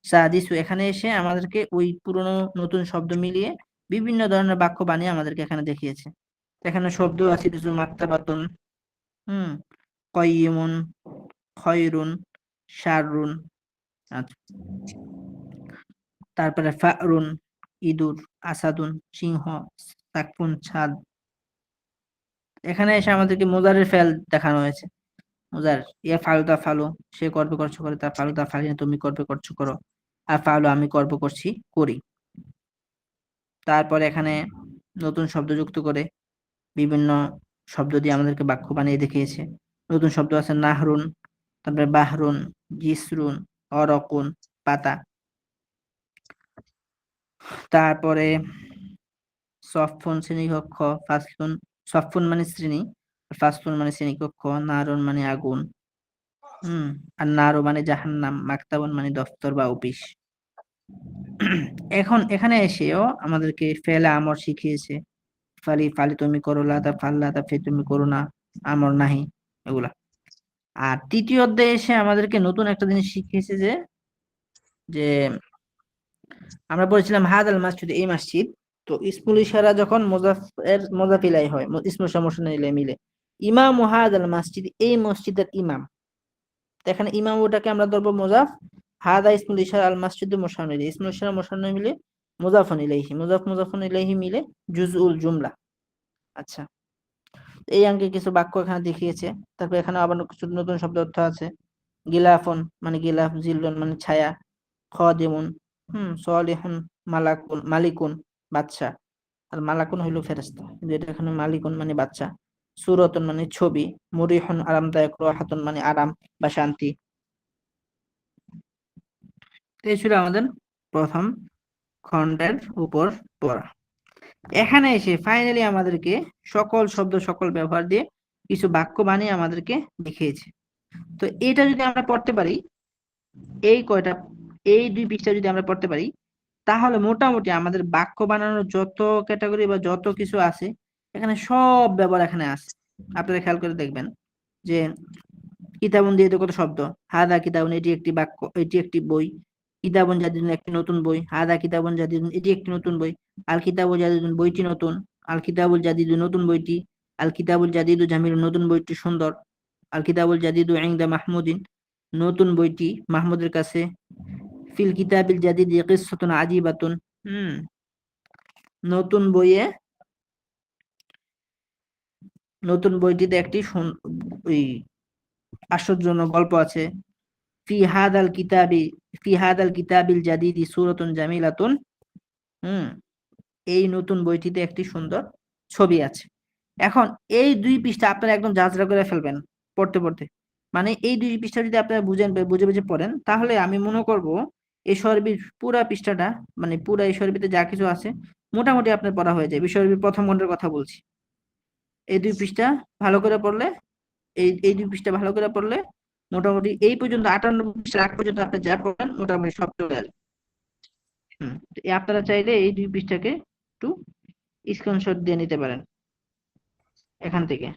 Speaker 1: সাদিসু, এখানে এসে আমাদেরকে ওই পুরনো নতুন শব্দ মিলিয়ে বিভিন্ন ধরনের বাক্য বানিয়ে আমাদেরকে এখানে দেখিয়েছে। এখানে শব্দ আছে কিছু, মাত্তাবাতুন, হুম কয়িমুন, খয়রুন, শাররুন। আচ্ছা, তারপরে ফারুন, ইঁদুর, আসাদুন, সিংহ, সাকফুন, ছাদ। এখানে এসে আমাদেরকে মুজারের ফেল দেখানো হয়েছে। মুজার, ইয়া ফালু তা ফালু, সে করবে করছো করে, তা ফালু তা ফালি না, তুমি করবে করছো করো, আর ফালু আমি করব করছি করি। তারপর এখানে নতুন শব্দ যুক্ত করে বিভিন্ন শব্দ দিয়ে আমাদেরকে বাক্য বানিয়ে দেখিয়েছে। নতুন শব্দ আছে নাহরুন, তারপরে বাহরুন, জিসরুন, অরকুন, পাতা। তারপরে সফুন শ্রেণীকক্ষ, ফাসলুন, সফুন মানে শ্রেণী, ফাসলুন মানে শ্রেণীকক্ষ, নারুন মানে আগুন, হুম আর নারু মানে জাহান্নাম, মাকতাবুন মানে দফতর বা অফিস। এখন এখানে এসেও আমাদেরকে ফেলে আমর শিখিয়েছে, ফালি, ফালি তুমি করো, লাদা, ফাল্লাদা, ফে তুমি করো না, আমর নাহি, এগুলা। আর তৃতীয় অধ্যায়ে এসে আমাদেরকে নতুন একটা জিনিস শিখিয়েছে যে আমরা বলেছিলাম হাদাল মসজিদ, এই মসজিদ। তো তো ইসমুল ইশারা যখন মুজাফ ইলাই হয়, ইসমুল ইশারা মুসান্না ইলাই মিলে, ইমাম হাদাল মসজিদ, এই মসজিদের ইমাম, তো এখানে ইমাম ওটাকে আমরা ধরবো মুজাফ, হাদা ইসমুল ইশারা আল মসজিদ মুসান্না ইলাই, ইসমুল ইশারা মুসান্না মিলে মুজাফুন ইলাইহি, মুজাফুন ইলাইহি মিলে জুজউল জুমলা। আচ্ছা, এই অঙ্কে কিছু বাক্য এখানে দেখিয়েছে। তারপর এখানে আবার কিছু নতুন শব্দ অর্থ আছে। গিলাফন মানে গিলাফ, জিল্লুন মানে ছায়া, খাদিমুন সালিহুন, মালিকুন বাদশা, আর মালাকুন হইল ফেরেশতা, কিন্তু এটা এখানে মালিকুন মানে বাদশা। সূরাতুন মানে ছবি, মুরিহুন আরামদায়ক, রাহাতুন মানে আরাম বা শান্তি। তো এই ছিল আমাদের প্রথম খণ্ডের উপর পড়া। এখানে এসে ফাইনালি আমাদেরকে সকল শব্দ সকল ব্যবহার দিয়ে কিছু বাক্য বানিয়ে আমাদেরকে দেখিয়েছে। তো এটা যদি আমরা পড়তে পারি, এই 2 পৃষ্ঠা যদি আমরা পড়তে পারি, তাহলে মোটামুটি আমাদের বাক্য বানানোর যত ক্যাটাগরি বা যত কিছু আছে এখানে সব ব্যবহার এখানে আছে। আপনারা খেয়াল করে দেখবেন যে কিতাবুন দিয়ে তো কত শব্দ, হাদা কিতাবুন এটি একটি বাক্য, এটি একটি বই, কিতাবুন জাদিদুন একটি নতুন বই, হাদা কিতাবুন জাদিদুন এটি একটি নতুন বই, আল কিতাবুল জাদিদুন বইটি নতুন, আল কিতাবুল জাদিদু নতুন বইটি, আল কিতাবুল জাদিদু জামিল নতুন বইটি সুন্দর, আল কিতাবুল জাদিদু ইনদা মাহমুদিন নতুন বইটি মাহমুদের কাছে, ফিল কিতাবিল জাদিদি কিসসাতুন আজিবাতুন, নতুন বইয়ে, নতুন বইটিতে একটি ওই আশ্চর্যজনক গল্প আছে। ফি হাদাল কিতাবিল জাদিদি সূরাতুন জামিলাতুন, এই নতুন বইটিতে একটি সুন্দর ছবি আছে। এখন এই 2 পৃষ্ঠা আপনারা একদম যাচাই করে ফেলবেন পড়তে পড়তে, মানে এই 2 পৃষ্ঠা যদি আপনারা বুঝে বুঝে পড়েন, তাহলে আমি মনে করব এই সর্বির পুরা পৃষ্ঠাটা, মানে পুরা এই সর্বিতে যা কিছু আছে মোটামুটি আপনার পড়া হয়ে যায়। সর্বির প্রথম খণ্ডের কথা বলছি। এই 2 পৃষ্ঠা ভালো করে পড়লে, এই 2 পৃষ্ঠা ভালো করে পড়লে মোটামুটি এই পর্যন্ত 58 পৃষ্ঠার আগ পর্যন্ত আপনি যা পড়বেন মোটামুটি সব চলে আসবে। আপনারা চাইলে এই 2 পৃষ্ঠাকে একটু স্ক্রিনশট দিয়ে নিতে পারেন এখান থেকে।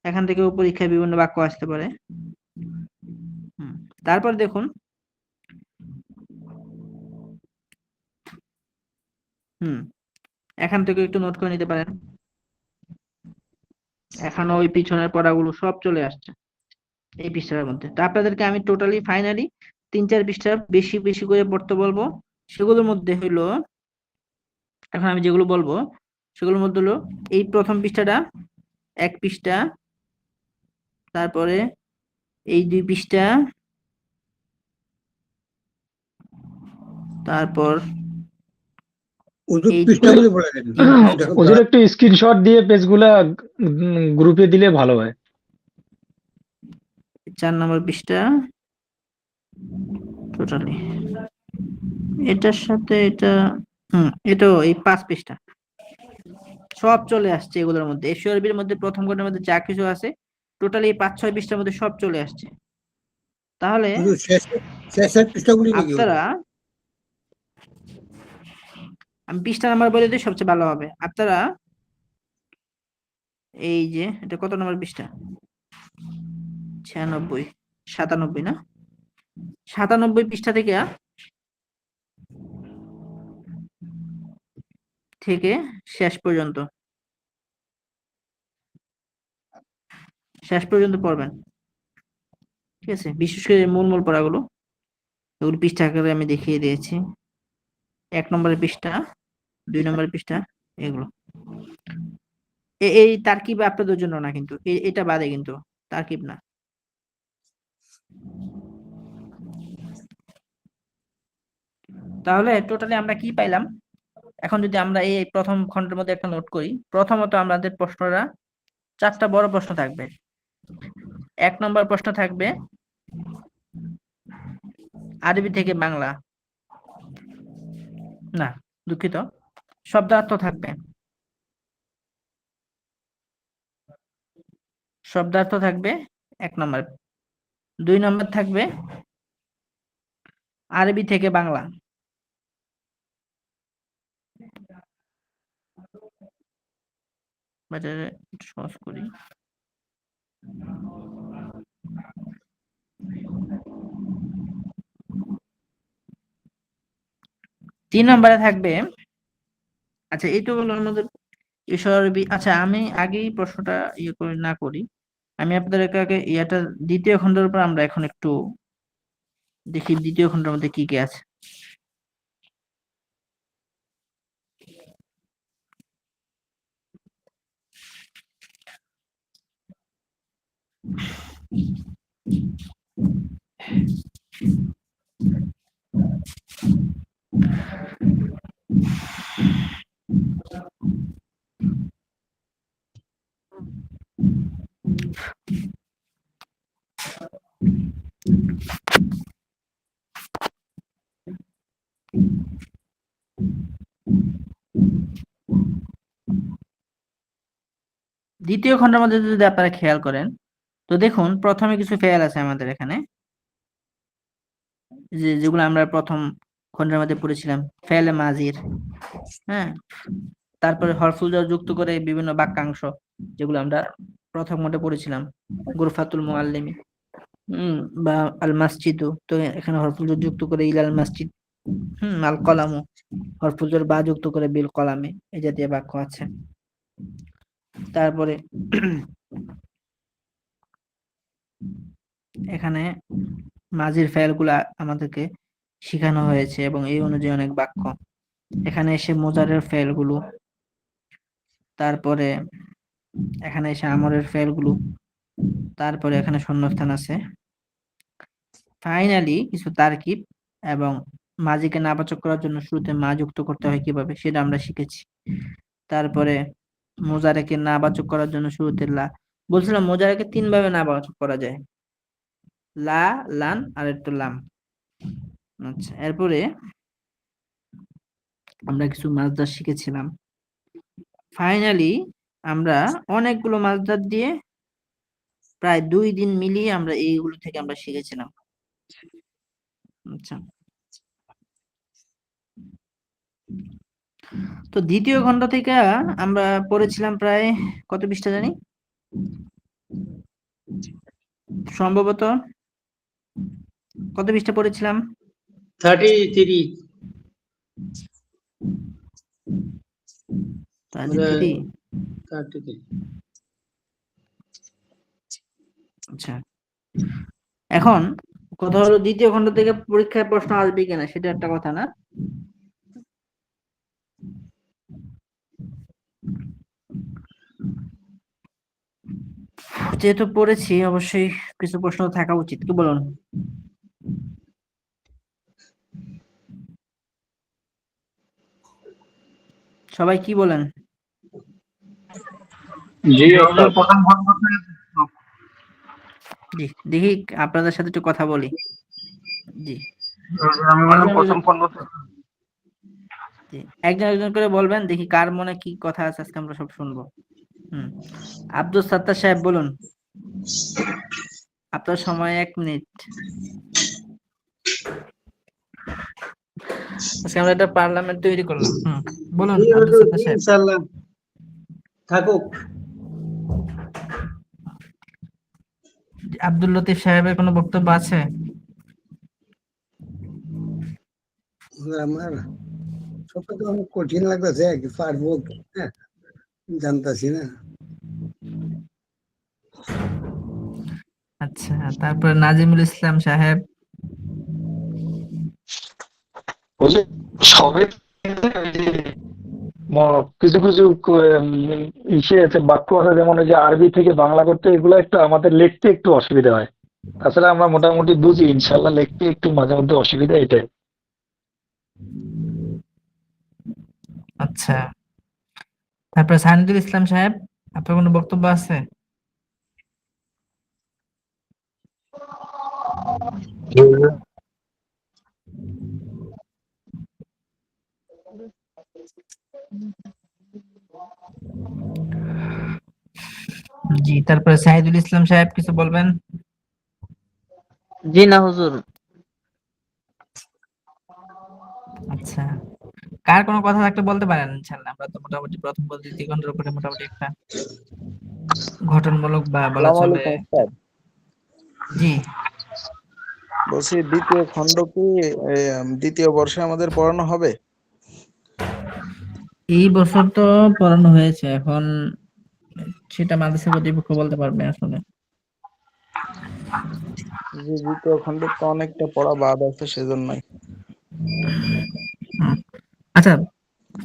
Speaker 1: এখান থেকেও পরীক্ষায় বিভিন্ন বাক্য আসতে পারে। তারপর দেখুন, এখান থেকে একটু নোট করে নিতে পারেন। এখানে ওই পিছনের পড়াগুলো সব চলে আসছে এই পৃষ্ঠার মধ্যে। তো আপনাদেরকে আমি টোটালি ফাইনালি 3-4 পৃষ্ঠা বেশি বেশি করে পড়তে বলবো। সেগুলোর মধ্যে হলো, এখন আমি যেগুলো বলবো সেগুলোর মধ্যে হলো এই প্রথম পৃষ্ঠাটা 1 পৃষ্ঠা, তারপরে এই 2 পৃষ্ঠা, তারপর
Speaker 2: পৃষ্ঠাগুলি বলে দেন।
Speaker 3: ওদের একটু স্ক্রিনশট দিয়ে পেজগুলা গ্রুপে দিলে ভালো হয়।
Speaker 1: 4 নম্বর পৃষ্ঠা টোটালি, এটার সাথে এটা, এটাও এই 5 পৃষ্ঠা সব চলে আসছে এগুলোর মধ্যে। এসআরবির মধ্যে প্রথম খণ্ডের মধ্যে যা কিছু আছে টোটালি 5-6 পৃষ্ঠার মধ্যে সব চলে আসছে। তাহলে
Speaker 2: শেষের পৃষ্ঠাগুলি
Speaker 1: আপনারা, আমি পৃষ্ঠা নাম্বার বলে দিই সবচেয়ে ভালো হবে। আপনারা এই যে এটা কত নম্বর পৃষ্ঠা, 96 97 না, 97 পৃষ্ঠা থেকে শেষ পর্যন্ত পড়বেন, ঠিক আছে? বিশেষ করে মূল পড়াগুলো ওগুলো পৃষ্ঠা আকারে আমি দেখিয়ে দিয়েছি। 1 নম্বরের পৃষ্ঠা, 2 নম্বরের পৃষ্ঠা, এগুলো এই তারকিব আপনাদের জন্য না, কিন্তু এটা বাদে, কিন্তু তারকিব না। তাহলে টোটালি আমরা কি পাইলাম? এখন যদি আমরা এই প্রথম খণ্ডের মধ্যে একটা নোট করি, প্রথমত আমাদের প্রশ্নটা 4টা বড় প্রশ্ন থাকবে। 1 নম্বর প্রশ্ন থাকবে আরবি থেকে বাংলা, না দুঃখিত, শব্দার্থ থাকবে। শব্দার্থ থাকবে 1 নম্বর। 2 নম্বর থাকবে আরবি থেকে বাংলা। বাজারে একটু সহজ করি। 3 নম্বরে থাকবে, আচ্ছা এই তো হলো আমাদের ঈশ্বরবি। আচ্ছা আমি আগেই প্রশ্নটা ইয়ে করে না করি, আমি আপনাদেরকে আগে ইয়াটা দ্বিতীয় খণ্ডের উপর আমরা এখন একটু দেখি দ্বিতীয় খণ্ডের মধ্যে কি কি আছে। দ্বিতীয় খণ্ডের মধ্যে যদি আপনারা খেয়াল করেন, তো দেখুন প্রথমে কিছু ফেল আছে আমাদের এখানে, যেগুলো আমরা প্রথম খণ্ডের মধ্যে পড়েছিলাম, ফেলে মাজির, হ্যাঁ, তারপরে হরফুল জার যুক্ত করে বিভিন্ন বাক্যাংশ, যেগুলো আমরা প্রথম খণ্ডে পড়েছিলাম, গুরফাতুল মুআল্লিমি, বা আল মাসজিদু, তো এখানে হরফুল জার যুক্ত করে ইলাল মাসজিদ, আল কলামু, হরফুল জার বা যুক্ত করে বিল কলামে, এই জাতীয় বাক্য আছে। তারপরে এখানে মাজির ফেলগুলা আমাদেরকে শেখানো হয়েছে এবং এই অনুযায়ী অনেক বাক্য। এখানে এসে মোজারের ফেলগুলো, তারপরে এখানে এসে আমরের ফেলগুলো, তারপরে এখানে শূন্যস্থান আছে, ফাইনালি কিছু তারকিব এবং মাজিকে নাবাচক করার জন্য শুরুতে মা যুক্ত করতে হয় কিভাবে সেটা আমরা শিখেছি। তারপরে মোজারেকে নাবাচক করার জন্য শুরুতে লা, বলছিলাম মোজারেকে 3 ভাবে নাবাচক করা যায়, লা, লান আর একটু লাম। আচ্ছা, এরপরে আমরা কিছু মাছদার শিখেছিলাম। ফাইনালি আমরা অনেকগুলো মাছদার দিয়ে প্রায় 2 দিন মিলিয়ে আমরা এইগুলো থেকে আমরা শিখেছিলাম। আচ্ছা, তো দ্বিতীয় খণ্ড থেকে আমরা পড়েছিলাম প্রায় কত পৃষ্ঠা জানি, সম্ভবত কত পৃষ্ঠা পড়েছিলাম?
Speaker 2: 33
Speaker 1: 33।
Speaker 2: 33
Speaker 1: আচ্ছা, এখন কথা হলো দ্বিতীয় খণ্ড থেকে পরীক্ষায় প্রশ্ন আসবে কিনা সেটা একটা কথা না। যেহেতু পড়েছি অবশ্যই কিছু প্রশ্ন থাকা উচিত, কি বলুন? সবাই কি বলেন?
Speaker 3: জি ওস্তাদ, প্রথম খণ্ড
Speaker 1: জি, দেখি আপনাদের সাথে একটু কথা বলি। জি,
Speaker 3: আমি বললাম প্রথম খণ্ড
Speaker 1: জি, একজন একজন করে বলবেন, দেখি কার মনে কি কথা আছে, আজকে আমরা সব শুনবো। আব্দুল সাত্তার সাহেব বলুন, আপনার সময় 1 মিনিট। আজকে আমরা একটা পার্লামেন্ট তৈরি করলাম। বলুন আব্দুল সাত্তার সাহেব।
Speaker 2: ইনশাআল্লাহ থাকুক।
Speaker 1: আব্দুল লতিফ সাহেবের কোনো বক্তব্য আছে?
Speaker 2: আমার সবটা তো অনেক কঠিন লাগতেছে, কি পারবো হ্যাঁ জানতাছি না।
Speaker 1: আচ্ছা, তারপর নাজিমুল ইসলাম সাহেব।
Speaker 3: সবে কিছু কিছু ইসে আছে, বাক্য আছে, যেমন ওই যে আরবি থেকে বাংলা করতে, এগুলো একটু আমাদের লিখতে একটু অসুবিধা হয়। তাছাড়া আমরা মোটামুটি বুঝি, ইনশাল্লাহ লিখতে একটু মাঝে মধ্যে অসুবিধা এটাই।
Speaker 1: আচ্ছা, তারপর সানিদুল ইসলাম সাহেব, আপনার কোনো বক্তব্য আছে? জি, তারপরে সাইদুল ইসলাম সাহেব কিছু বলবেন?
Speaker 4: জি না হুজুর।
Speaker 1: আচ্ছা, কার কোনো কথা থাকলে বলতে পারেন, ইনশাআল্লাহ। আমরা তো মোটামুটি প্রথম পদ দ্বিতীয় খণ্ডের উপরে মোটামুটি একটা গঠনমূলক বা বলা
Speaker 4: আসসালামু
Speaker 1: চলে।
Speaker 4: আলাইকুম স্যার।
Speaker 1: জি,
Speaker 4: বলছি দ্বিতীয় খণ্ড কি দ্বিতীয় বর্ষে আমাদের পড়ানো হবে?
Speaker 1: এই বছর তো পড়ানো হয়েছে, এখন সেটা মাদ্রাসা কর্তৃপক্ষ বলতে পারবে আসলে।
Speaker 4: যে দ্বিতীয় খণ্ডে তো অনেকটা পড়া বাদ আছে সেজন্যই।
Speaker 1: হুম। আচ্ছা,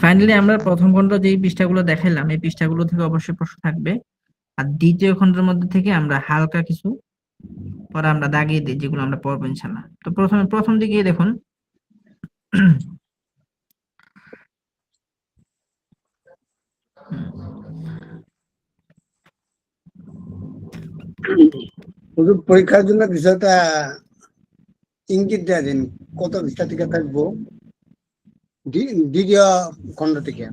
Speaker 1: ফাইনালি আমরা প্রথম খণ্ড যেই পৃষ্ঠাগুলো দেখাইলাম এই পৃষ্ঠাগুলো থেকে অবশ্যই প্রশ্ন থাকবে, আর দ্বিতীয় খণ্ডের মধ্যে থেকে আমরা হালকা কিছু পরে আমরা দাগিয়ে দিই যেগুলো আমরা পড়বো ইনশাল্লাহ। তো প্রথম দিকে দেখুন,
Speaker 2: হুজুর পরীক্ষার জন্য কিছু একটা ইঙ্গিত দেয়া দিন, কত পৃষ্ঠা থেকে থাকবো দ্বিতীয় খণ্ড থেকে।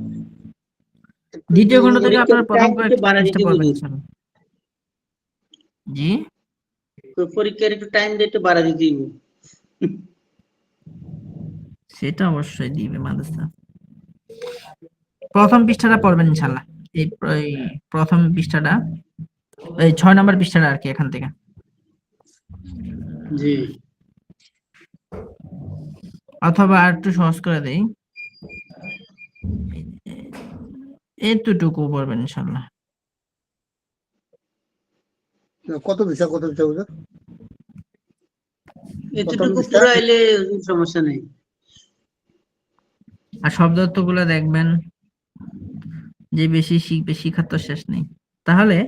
Speaker 1: দ্বিতীয় খণ্ড থেকে
Speaker 5: পরীক্ষার
Speaker 1: আপনারা প্রথম
Speaker 5: টাইম একটু
Speaker 1: কয়েকটা
Speaker 5: বাড়া
Speaker 1: পৃষ্ঠা
Speaker 5: দিতে
Speaker 1: পড়বেন
Speaker 5: হুজুর,
Speaker 1: ইনশাল্লাহ। জি,
Speaker 5: তো পরীক্ষার একটু টাইম দিয়ে একটু বাড়া দিতে হইব।
Speaker 1: সেটা অবশ্যই দিবে মাদ্রাসা। প্রথম পৃষ্ঠাটা পড়বেন ইনশাল্লাহ। এই প্রথম পৃষ্ঠাটা, এই 6 নম্বর পৃষ্ঠাটা আর কি, এখান থেকে।
Speaker 5: জি,
Speaker 1: অথবা আর একটু সহজ করে দেই, এতটুকু পড়বেন ইনশাল্লাহ।
Speaker 2: কত পৃষ্ঠা হুজুর?
Speaker 5: এতটুকু
Speaker 2: পৃষ্ঠা?
Speaker 5: পুরো আইলে হুজুর সমস্যা নেই।
Speaker 1: আর শব্দার্থগুলো দেখবেন, যে বেশি শিখবে শিখার তো শেষ নেই। তাহলে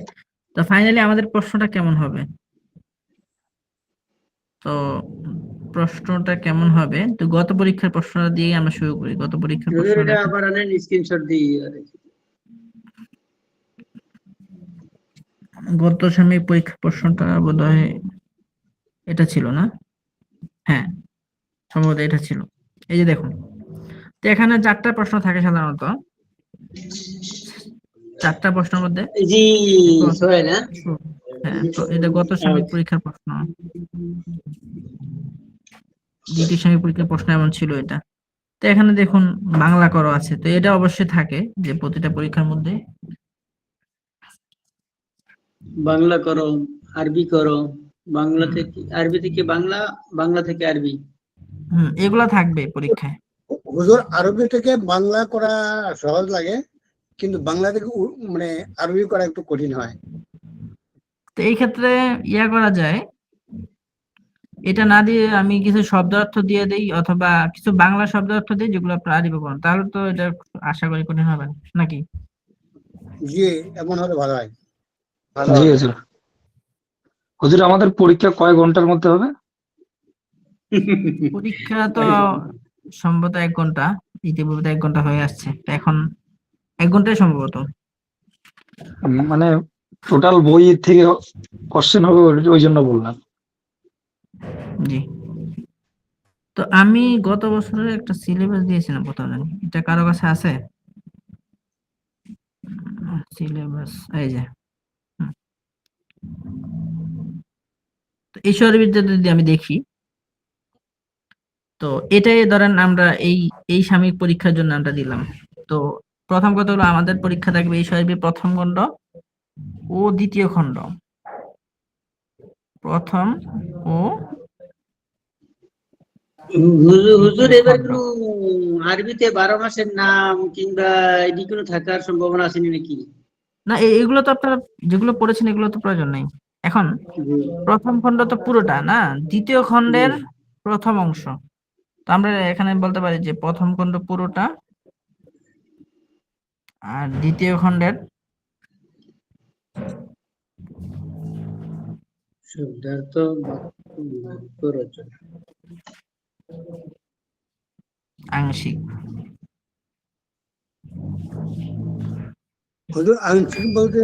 Speaker 1: তো ফাইনালি আমাদের প্রশ্নটা কেমন হবে? তো প্রশ্নটা কেমন হবে, তো গত পরীক্ষার প্রশ্নটা দিয়ে আমরা শুরু করি। গত পরীক্ষার
Speaker 5: হুজুর
Speaker 1: প্রশ্ন
Speaker 5: এটা
Speaker 1: দেখেন,
Speaker 5: আবার আনেন স্ক্রিনশট দিই।
Speaker 1: গত সাময়িক পরীক্ষার প্রশ্নটা বোধহয় এটা ছিল না? হ্যাঁ, সম্ভবত এটা ছিল। এই যে দেখুন, তো এখানে 4টা প্রশ্ন থাকে সাধারণত। 4টা প্রশ্নের মধ্যে
Speaker 5: জি,
Speaker 1: প্র-
Speaker 5: সোহেল, হ্যাঁ?
Speaker 1: হ্যাঁ, এটা গত সাময়িক পরীক্ষার প্রশ্ন, দ্বিতীয় সাময়িক পরীক্ষার প্রশ্ন এমন ছিল এটা। তো এখানে দেখুন বাংলা করো আছে, তো এটা অবশ্যই থাকে যে প্রতিটা পরীক্ষার মধ্যে।
Speaker 5: বাংলা করো, আরবি করো, বাংলা থেকে আরবি থেকে বাংলা, বাংলা থেকে আরবি।
Speaker 1: এগুলা থাকবে পরীক্ষায়।
Speaker 2: হুজুর আরবি থেকে বাংলা করা সহজ লাগে, কিন্তু বাংলা থেকে মানে আরবি করা একটু কঠিন হয়।
Speaker 1: তো এই ক্ষেত্রে ইয়া করা যায়, এটা না দিয়ে আমি কিছু শব্দার্থ দিয়ে দেই, অথবা কিছু বাংলা শব্দার্থ দিই যেগুলো আপনার আরবি করেন, তাহলে তো এটা আশা করি কঠিন হবে না, নাকি?
Speaker 2: জি, এমন হলে ভালো হয়।
Speaker 3: জি হুজুর। হুজুর আমাদের পরীক্ষা কয় ঘন্টার মধ্যে হবে?
Speaker 1: পরীক্ষা তো সম্ভবত 1 ঘন্টা, ইতিপূর্বে 1 ঘন্টা হয়ে আসছে, তো এখন 1 ঘন্টাই সম্ভবত।
Speaker 3: মানে টোটাল বই থেকে কোশ্চেন হবে ওই জন্য বললাম।
Speaker 1: জি, তো আমি গত বছরের একটা সিলেবাস দিয়েছিলাম, কোথাও জানি এটা কারো কাছে আছে সিলেবাস? এই যে, হুম। তো এই শরীরবিদ্যা যদি আমি দেখি, তো এটাই ধরেন আমরা এই সাময়িক পরীক্ষার জন্য আমরা দিলাম। তো প্রথম কথা হলো আমাদের পরীক্ষা থাকবে এই শরীরের প্রথম খণ্ড ও দ্বিতীয় খণ্ড। প্রথম ও
Speaker 5: হুজুর
Speaker 1: দ্বিতীয়
Speaker 5: এবার
Speaker 1: খণ্ড।
Speaker 5: কোনো আরবিতে 12 মাসের নাম কিংবা এটি কোনো থাকার সম্ভাবনা আছে নাকি?
Speaker 1: না, এগুলো তো আপনারা যেগুলো পড়েছেন এগুলো তো প্রয়োজন নেই এখন। প্রথম খণ্ড তো পুরোটা না, দ্বিতীয় খণ্ডের প্রথম অংশ। তো আমরা এখানে বলতে পারি যে প্রথম খণ্ড পুরোটা, আর দ্বিতীয় খণ্ডের
Speaker 5: শব্দার্থ, বাক্য রচনা।
Speaker 1: আংশিক।
Speaker 2: হুজুর আংশিক বলতে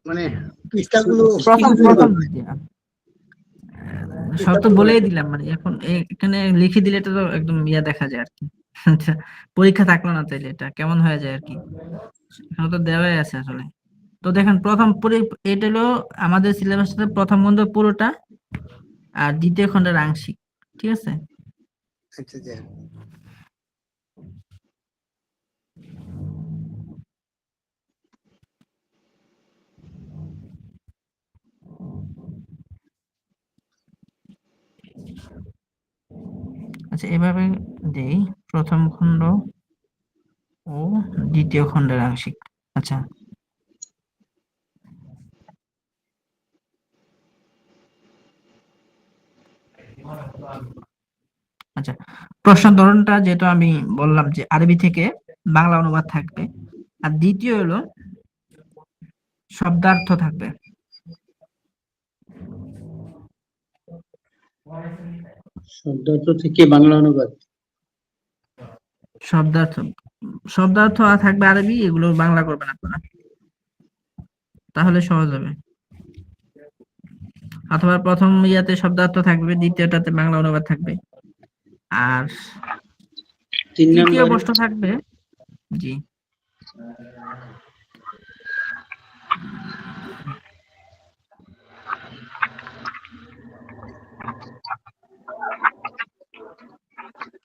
Speaker 2: মানে পৃষ্ঠাগুলো
Speaker 1: প্রথম দ্বিতীয়। সব তো বলেই দিলাম, মানে এখন এখানে লিখে দিলে এটা তো একদম ইয়া দেখা যায় আর কি। আচ্ছা, পরীক্ষা থাকলো না তাইলে এটা কেমন হয়ে যায় আর কি। এখানে তো দেওয়াই আছে আসলে। তো দেখেন এটা হলো আমাদের সিলেবাসের প্রথম খণ্ড পুরোটা, আর দ্বিতীয় খণ্ডের আংশিক। ঠিক আছে?
Speaker 2: আচ্ছা আচ্ছা।
Speaker 1: আচ্ছা, এভাবে দেই। প্রথম খণ্ড ও দ্বিতীয় খণ্ডের আংশিক। আচ্ছা, আচ্ছা, প্রশ্ন ধরনটা যেহেতু আমি বললাম যে আরবি থেকে বাংলা অনুবাদ থাকবে, আর দ্বিতীয় হলো শব্দার্থ থাকবে।
Speaker 5: শব্দার্থ থেকে বাংলা অনুবাদ।
Speaker 1: শব্দার্থ শব্দার্থ থাকবে আরবি, এগুলো বাংলা করবেন আপনারা, তাহলে সহজ হবে। অথবা প্রথম ইয়াতে শব্দার্থ থাকবে, দ্বিতীয়টাতে বাংলা অনুবাদ থাকবে, আর
Speaker 5: 3
Speaker 1: তৃতীয়
Speaker 5: নম্বরে
Speaker 1: প্রশ্ন থাকবে। জি,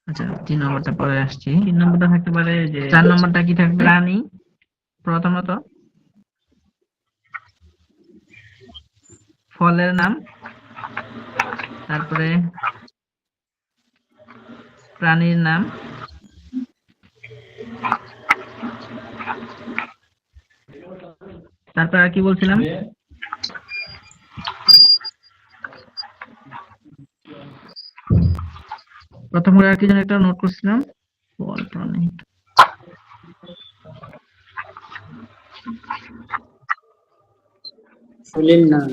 Speaker 1: আচ্ছা 3 নম্বরটা পরে আসছি। 3 নম্বরটা থাকতে পারে যে 4 নম্বরটা কি থাকবে? প্রাণী প্রথমত, ফলের নাম, তারপরে প্রাণীর নাম, তারপর আর কি বলছিলাম? প্রথম করে আর কি যেন একটা নোট করছিলাম, ফল, প্রাণী,
Speaker 5: ফুলের নাম,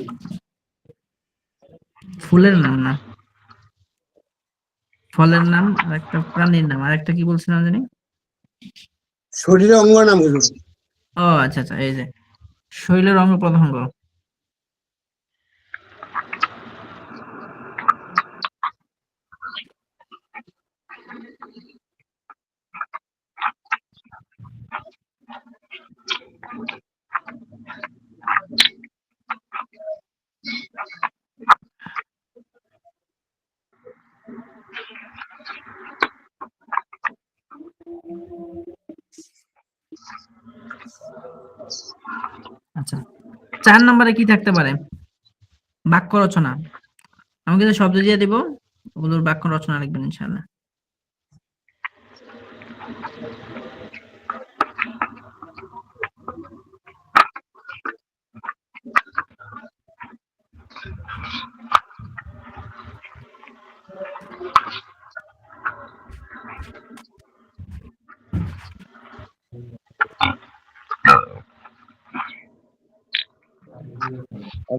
Speaker 1: ফুলের নাম না, ফলের নাম আর একটা প্রাণীর নাম, আর একটা কি বলছিলাম জানি?
Speaker 2: শরীরের অঙ্গ নাম হুজুর।
Speaker 1: ও আচ্ছা আচ্ছা, এই যে শরীরের অঙ্গ প্রত্যঙ্গ। আচ্ছা, 4 নম্বরে কি থাকতে পারে? বাক্য রচনা। আমি কিন্তু শব্দ দিয়ে দিব, ওগুলোর বাক্য রচনা লিখবেন ইনশাআল্লাহ।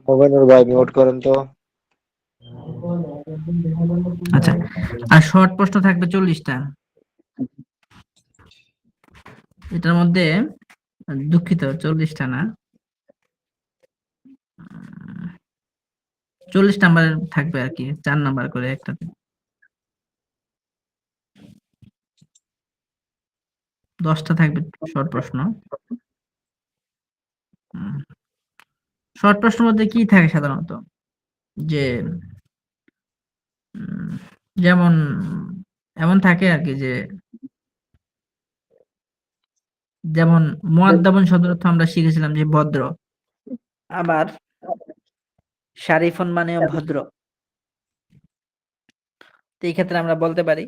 Speaker 6: মোবাইলের ভাই মিউট করেন তো।
Speaker 1: আচ্ছা, আর শর্ট প্রশ্ন থাকবে 40টা। এটার মধ্যে দুঃখিত, 40টা না, 40 নাম্বারের থাকবে আর কি, 4 নাম্বার করে একটাতে। 10টা থাকবে শর্ট প্রশ্ন। শর্ট প্রশ্নের মধ্যে কি থাকে সাধারণত? যে যেমন এমন থাকে আর কি, যে যেমন মুআদ্দাবুন শব্দের অর্থ আমরা শিখেছিলাম যে ভদ্র, আবার শারিফুন মানেও ভদ্র। তো এই ক্ষেত্রে আমরা বলতে পারি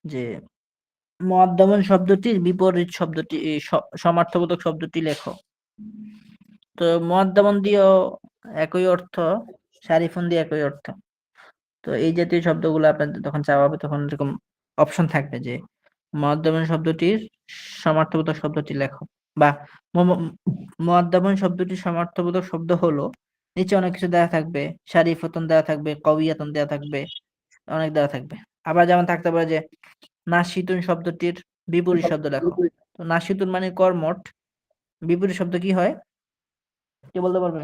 Speaker 1: যে মুআদ্দাবুন শব্দটির বিপরীত শব্দটি, সমার্থবোধক শব্দটি লেখো। তো মুআদ্দাবুন দিয়েও একই অর্থ, শারিফুন দিয়ে একই অর্থ। তো এই জাতীয় শব্দগুলো আপনাদের তখন চাওয়া হবে, তখন এরকম অপশন থাকবে যে মুআদ্দাবুন শব্দটির সমার্থবোধক শব্দটি লেখো, বা মুআদ্দাবুন শব্দটির সমার্থবোধক শব্দ হলো, নিচে অনেক কিছু দেওয়া থাকবে, শারিফাতুন দেওয়া থাকবে, কওয়িয়াতুন দেওয়া থাকবে, অনেক দেওয়া থাকবে। আবার যেমন থাকতে পারে যে নাশিতুন শব্দটির বিপরীত শব্দ লেখো। তো নাশিতুন মানে কর্মঠ, বিপরীত শব্দ কি হয় কে বলতে পারবে?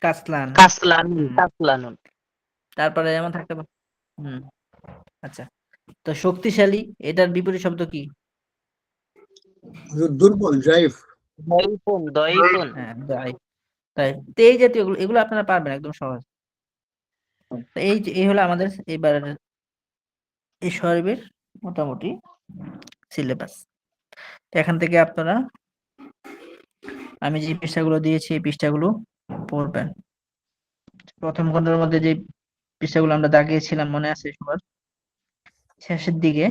Speaker 1: কাসলান।
Speaker 7: কাসলানুন।
Speaker 1: তারপরে যেমন থাকতে পারে আচ্ছা, তো শক্তিশালী, এটার বিপরীত শব্দ কি?
Speaker 2: হুজুর দুর্বল, জয়ীফ।
Speaker 7: দয়ীফুন।
Speaker 1: হ্যাঁ, তাই তো এই জাতীয় এগুলো আপনারা পারবেন একদম সহজ। তো এই হলো আমাদের এবারের এই শরীফের মোটামুটি সিলেবাস। এখান থেকে আপনারা আমি যে পৃষ্ঠাগুলো দিয়েছি এই পৃষ্ঠাগুলো পড়বেন। প্রথম খণ্ডের মধ্যে যে পৃষ্ঠাগুলো আমরা দাগিয়েছিলাম মনে আছে সবার? শেষের দিকে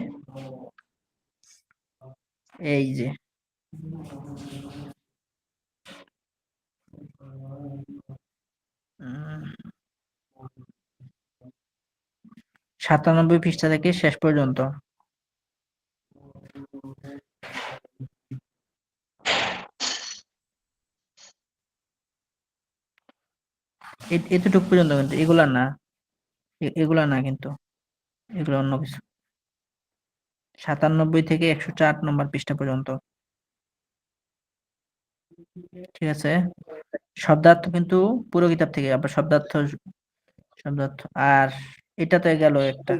Speaker 1: এই যে 97 পৃষ্ঠা থেকে শেষ পর্যন্ত। এতটুকু পর্যন্ত, কিন্তু এগুলা না, এগুলা না, কিন্তু এগুলো অন্য কিছু। 97 থেকে 104 নম্বর পৃষ্ঠা পর্যন্ত, ঠিক আছে? শব্দার্থ কিন্তু পুরো কিতাব থেকে, আবার শব্দার্থ শব্দার্থ আর এটা তো গেল একটা।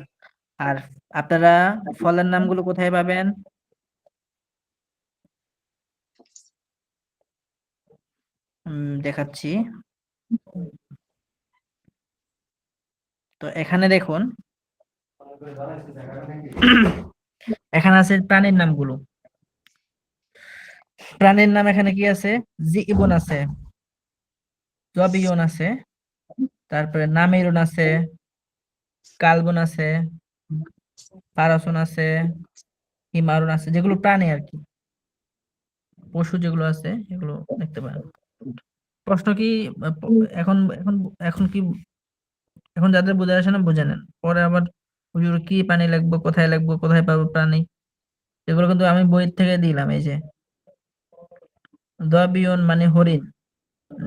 Speaker 1: আর আপনারা ফলের নামগুলো কোথায় পাবেন? দেখাচ্ছি। তো এখানে দেখুন, এখানে আছে প্রাণীর নামগুলো। প্রাণীর নাম এখানে কি আছে? জীবন আছে, জবিয়ন আছে, তারপরে নামিরুন আছে, কালবন আছে, পারাসুন আছে, হিমারুন আছে, যেগুলো প্রাণী আর কি, পশু যেগুলো আছে এগুলো দেখতে পারেন। প্রশ্ন কি এখন এখন এখন কি এখন যাদের বোঝা আসে না বুঝে নেন, পরে আবার হুজুর কি প্রাণী লিখবো, কোথায় লিখবো, কোথায় পাবো প্রাণী, এগুলো কিন্তু আমি বই থেকে দিলাম। এই যে দবিয়ন মানে হরিণ,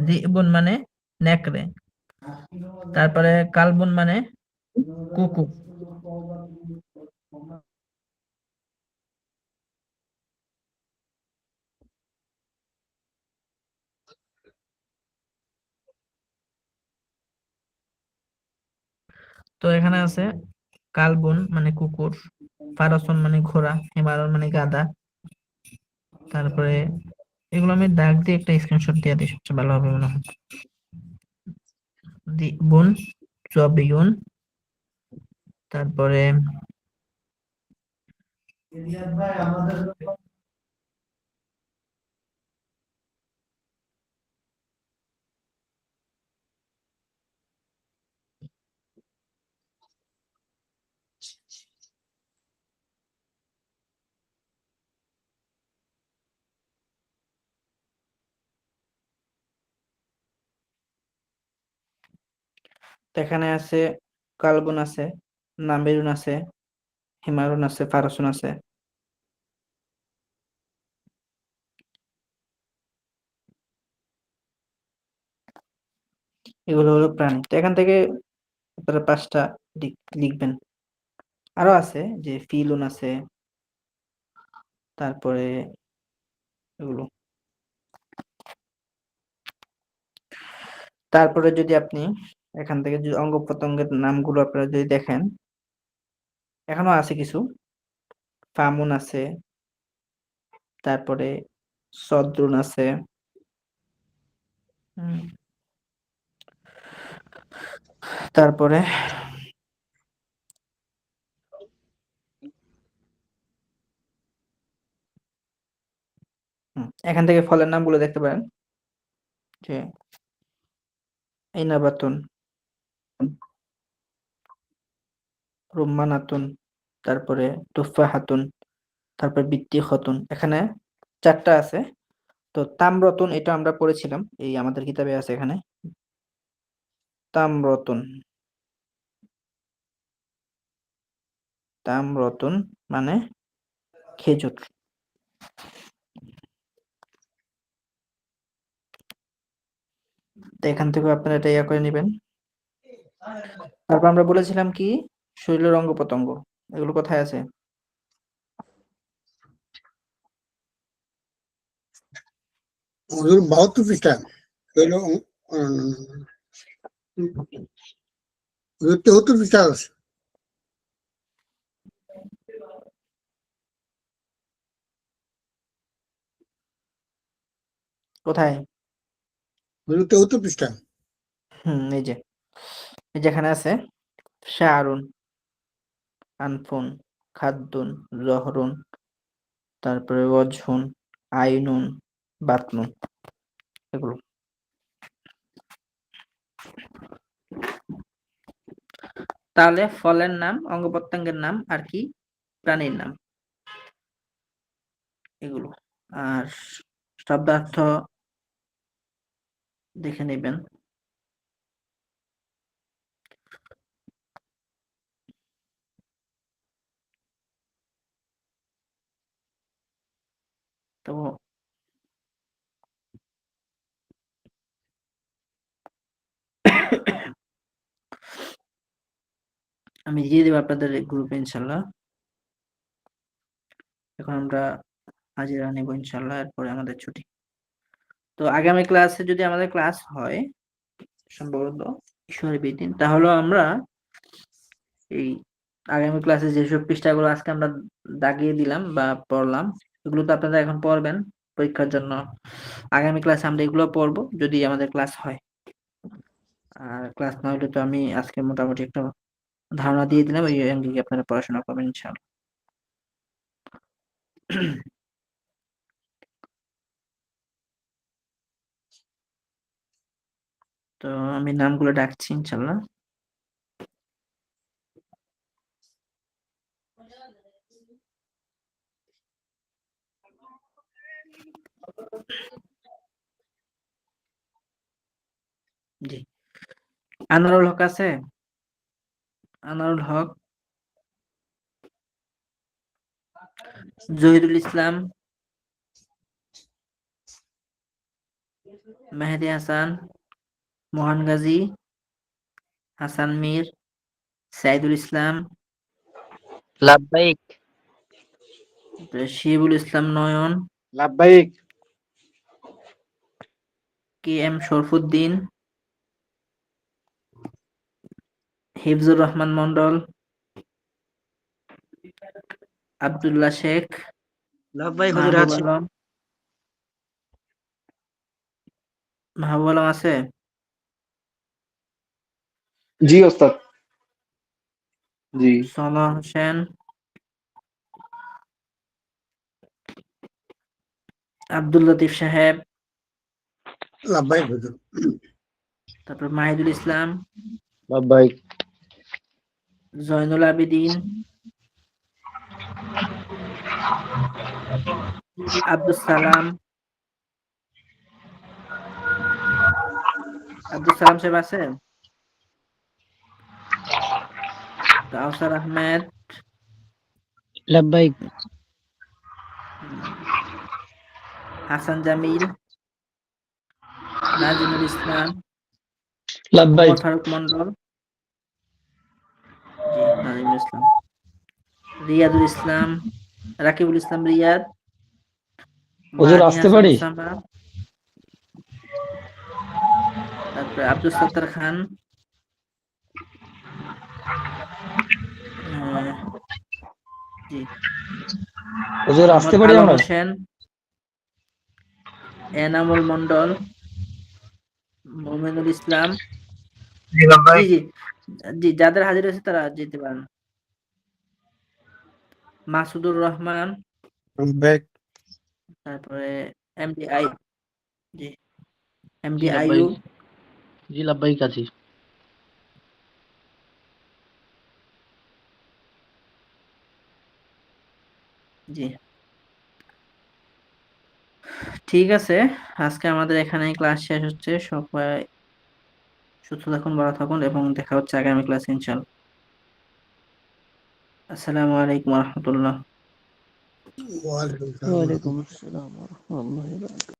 Speaker 1: জীবন মানে নেকড়ে, তারপরে কালবন মানে কুকুর, তো এখানে আছে কালবন মানে কুকুর, ফারাসন মানে ঘোড়া, হিমালয়ন মানে গাধা। তারপরে এগুলো আমি দাগ দিয়ে একটা স্ক্রিনশট দিয়ে দিই, সবচেয়ে ভালো হবে মনে হয়। দিবুন, জবিয়ুন, তারপরে এখানে আছে কালবন আছে, নামিরুন আছে, হিমারুন আছে, ফারাসুন আছে। এগুলো হলো প্রাণী। তো এখান থেকে আপনারা 5টা লিখবেন। আরো আছে যে ফিলুন আছে, তারপরে এগুলো। তারপরে যদি আপনি এখান থেকে যদি অঙ্গ প্রত্যঙ্গের নামগুলো আপনারা যদি দেখেন, এখনো আছে কিছু। ফামুন আছে, তারপরে সদ্রুন আছে, তারপরে এখান থেকে ফলের নামগুলো দেখতে পারেন যে ইনাবাতুন, রুম্মানাতুন, তারপরে তুফাহাতুন, তারপরে বিত্তিখতুন। এখানে 4টা আছে। তো তামরতুন এটা আমরা পড়েছিলাম, এই আমাদের কিতাবে আছে এখানে তামরতুন। তামরতুন মানে খেজুর। তো এখান থেকে আপনারা এটা ইয়া করে নেবেন। তারপর আমরা বলেছিলাম কি শরীরের অঙ্গ প্রত্যঙ্গ, এগুলো কোথায় আছে?
Speaker 2: হুজুর 72 পৃষ্ঠা হইল, হুজুর 73 পৃষ্ঠা আছে।
Speaker 1: কোথায়?
Speaker 2: হুজুর 73 পৃষ্ঠা।
Speaker 1: এই যে যেখানে আছে শাআরুন, আনফুন, খাদ্দুন, জহরুন, তারপরে ওয়াজহুন, আইনুন, বাতনুন, এগুলো। তাহলে ফলের নাম, অঙ্গ প্রত্যঙ্গের নাম, আর কি প্রাণীর নাম, এগুলো। আর শব্দার্থ দেখে নেবেন। তো আমি দিয়ে দেবো আপনাদের গ্রুপে ইনশাল্লাহ। এখন আমরা হাজিরা নেব ইনশাল্লাহ, এরপরে আমাদের ছুটি। তো আগামী ক্লাসে যদি আমাদের ক্লাস হয় সম্ভবত ঈশ্বরের বিদিন, তাহলে আমরা এই আগামী ক্লাসে যেসব পৃষ্ঠাগুলো আজকে আমরা দাগিয়ে দিলাম বা পড়লাম, এগুলো তো আপনারা এখন পড়বেন পরীক্ষার জন্য। আগামী ক্লাসে আমরা এগুলো পড়বো যদি আমাদের ক্লাস হয়। আর ক্লাস না হলে তো আমি আজকে মোটামুটি একটা ধারণা দিয়ে দিলাম, এই অঙ্গে আপনারা পড়াশোনা করবেন ইনশাআল্লাহ। তো আমি নামগুলো ডাকছি ইনশাআল্লাহ। জি, আনারুল হক আছে? আনারুল হক, জহিরুল ইসলাম, মেহেদি হাসান, মোহন গাজী, হাসান মীর, সাইদুল ইসলাম,
Speaker 7: লাব্বাইক।
Speaker 1: শিবুল ইসলাম নয়ন,
Speaker 6: লাভবাহিক।
Speaker 1: কে এম শরফুদ্দিন, হিফজুর রহমান মন্ডল, আব্দুল্লাহ শেখ,
Speaker 5: লাভবাহিক হুজুর
Speaker 1: মাহবুব
Speaker 5: আছে।
Speaker 1: আলম। মাহবুব আলম আছে?
Speaker 6: জি ওস্তাদ। জি।
Speaker 1: সলাহ হোসেন, আব্দুল লতিফ সাহেব,
Speaker 2: লাভবাহিক হুজুর।
Speaker 1: তারপর মাহিদুল ইসলাম,
Speaker 6: লাভবাহিক।
Speaker 1: জয়নুল আবেদিন, আব্দুল সালাম। আব্দুল সালাম সাহেব আছে? কাউসার আহমেদ,
Speaker 5: লাভবাহিক।
Speaker 1: হাসান জামিল, নাজিমুল ইসলাম,
Speaker 3: লাভবাহিক।
Speaker 1: ওমর ফারুক মন্ডল। জি, নাজিমুল ইসলাম, রিয়াদুল ইসলাম, রাকিবুল ইসলাম রিয়াদ,
Speaker 3: হুজুর
Speaker 1: মাহাদি
Speaker 3: আসতে
Speaker 1: হাসান
Speaker 3: পারি?
Speaker 1: ওসামা, তারপরে আব্দুল সত্তার খান, আহ, জি,
Speaker 3: হুজুর আসতে
Speaker 1: মোহাম্মদ
Speaker 3: পারি
Speaker 1: আলম
Speaker 3: আমরা?
Speaker 1: হোসেন, এনামুল মন্ডল, মোমিনুল ইসলাম। জি জি জি, যাদের হাজির হয়েছে তারা যেতে পারেন। মাসুদুর রহমান, তারপরে এমডি আই, জি, এমডি
Speaker 5: জি লাভবাহিক।
Speaker 1: আইয়ুব।
Speaker 5: জি লাভবাহিক আছি।
Speaker 1: জি, ঠিক আছে, আজকে আমাদের এখানেই ক্লাস শেষ হচ্ছে। সবাই সুস্থ থাকুন, ভালো থাকুন, এবং দেখা হচ্ছে আগামী ক্লাসে ইনশাআল্লাহ। আসসালামু আলাইকুম রহমতুল্লাহ।
Speaker 2: ওয়ালাইকুম আসসালাম।
Speaker 4: ওয়ালাইকুম আসসালাম ওয়া রাহমাতুল্লাহি ওয়া বারাকাতুহু।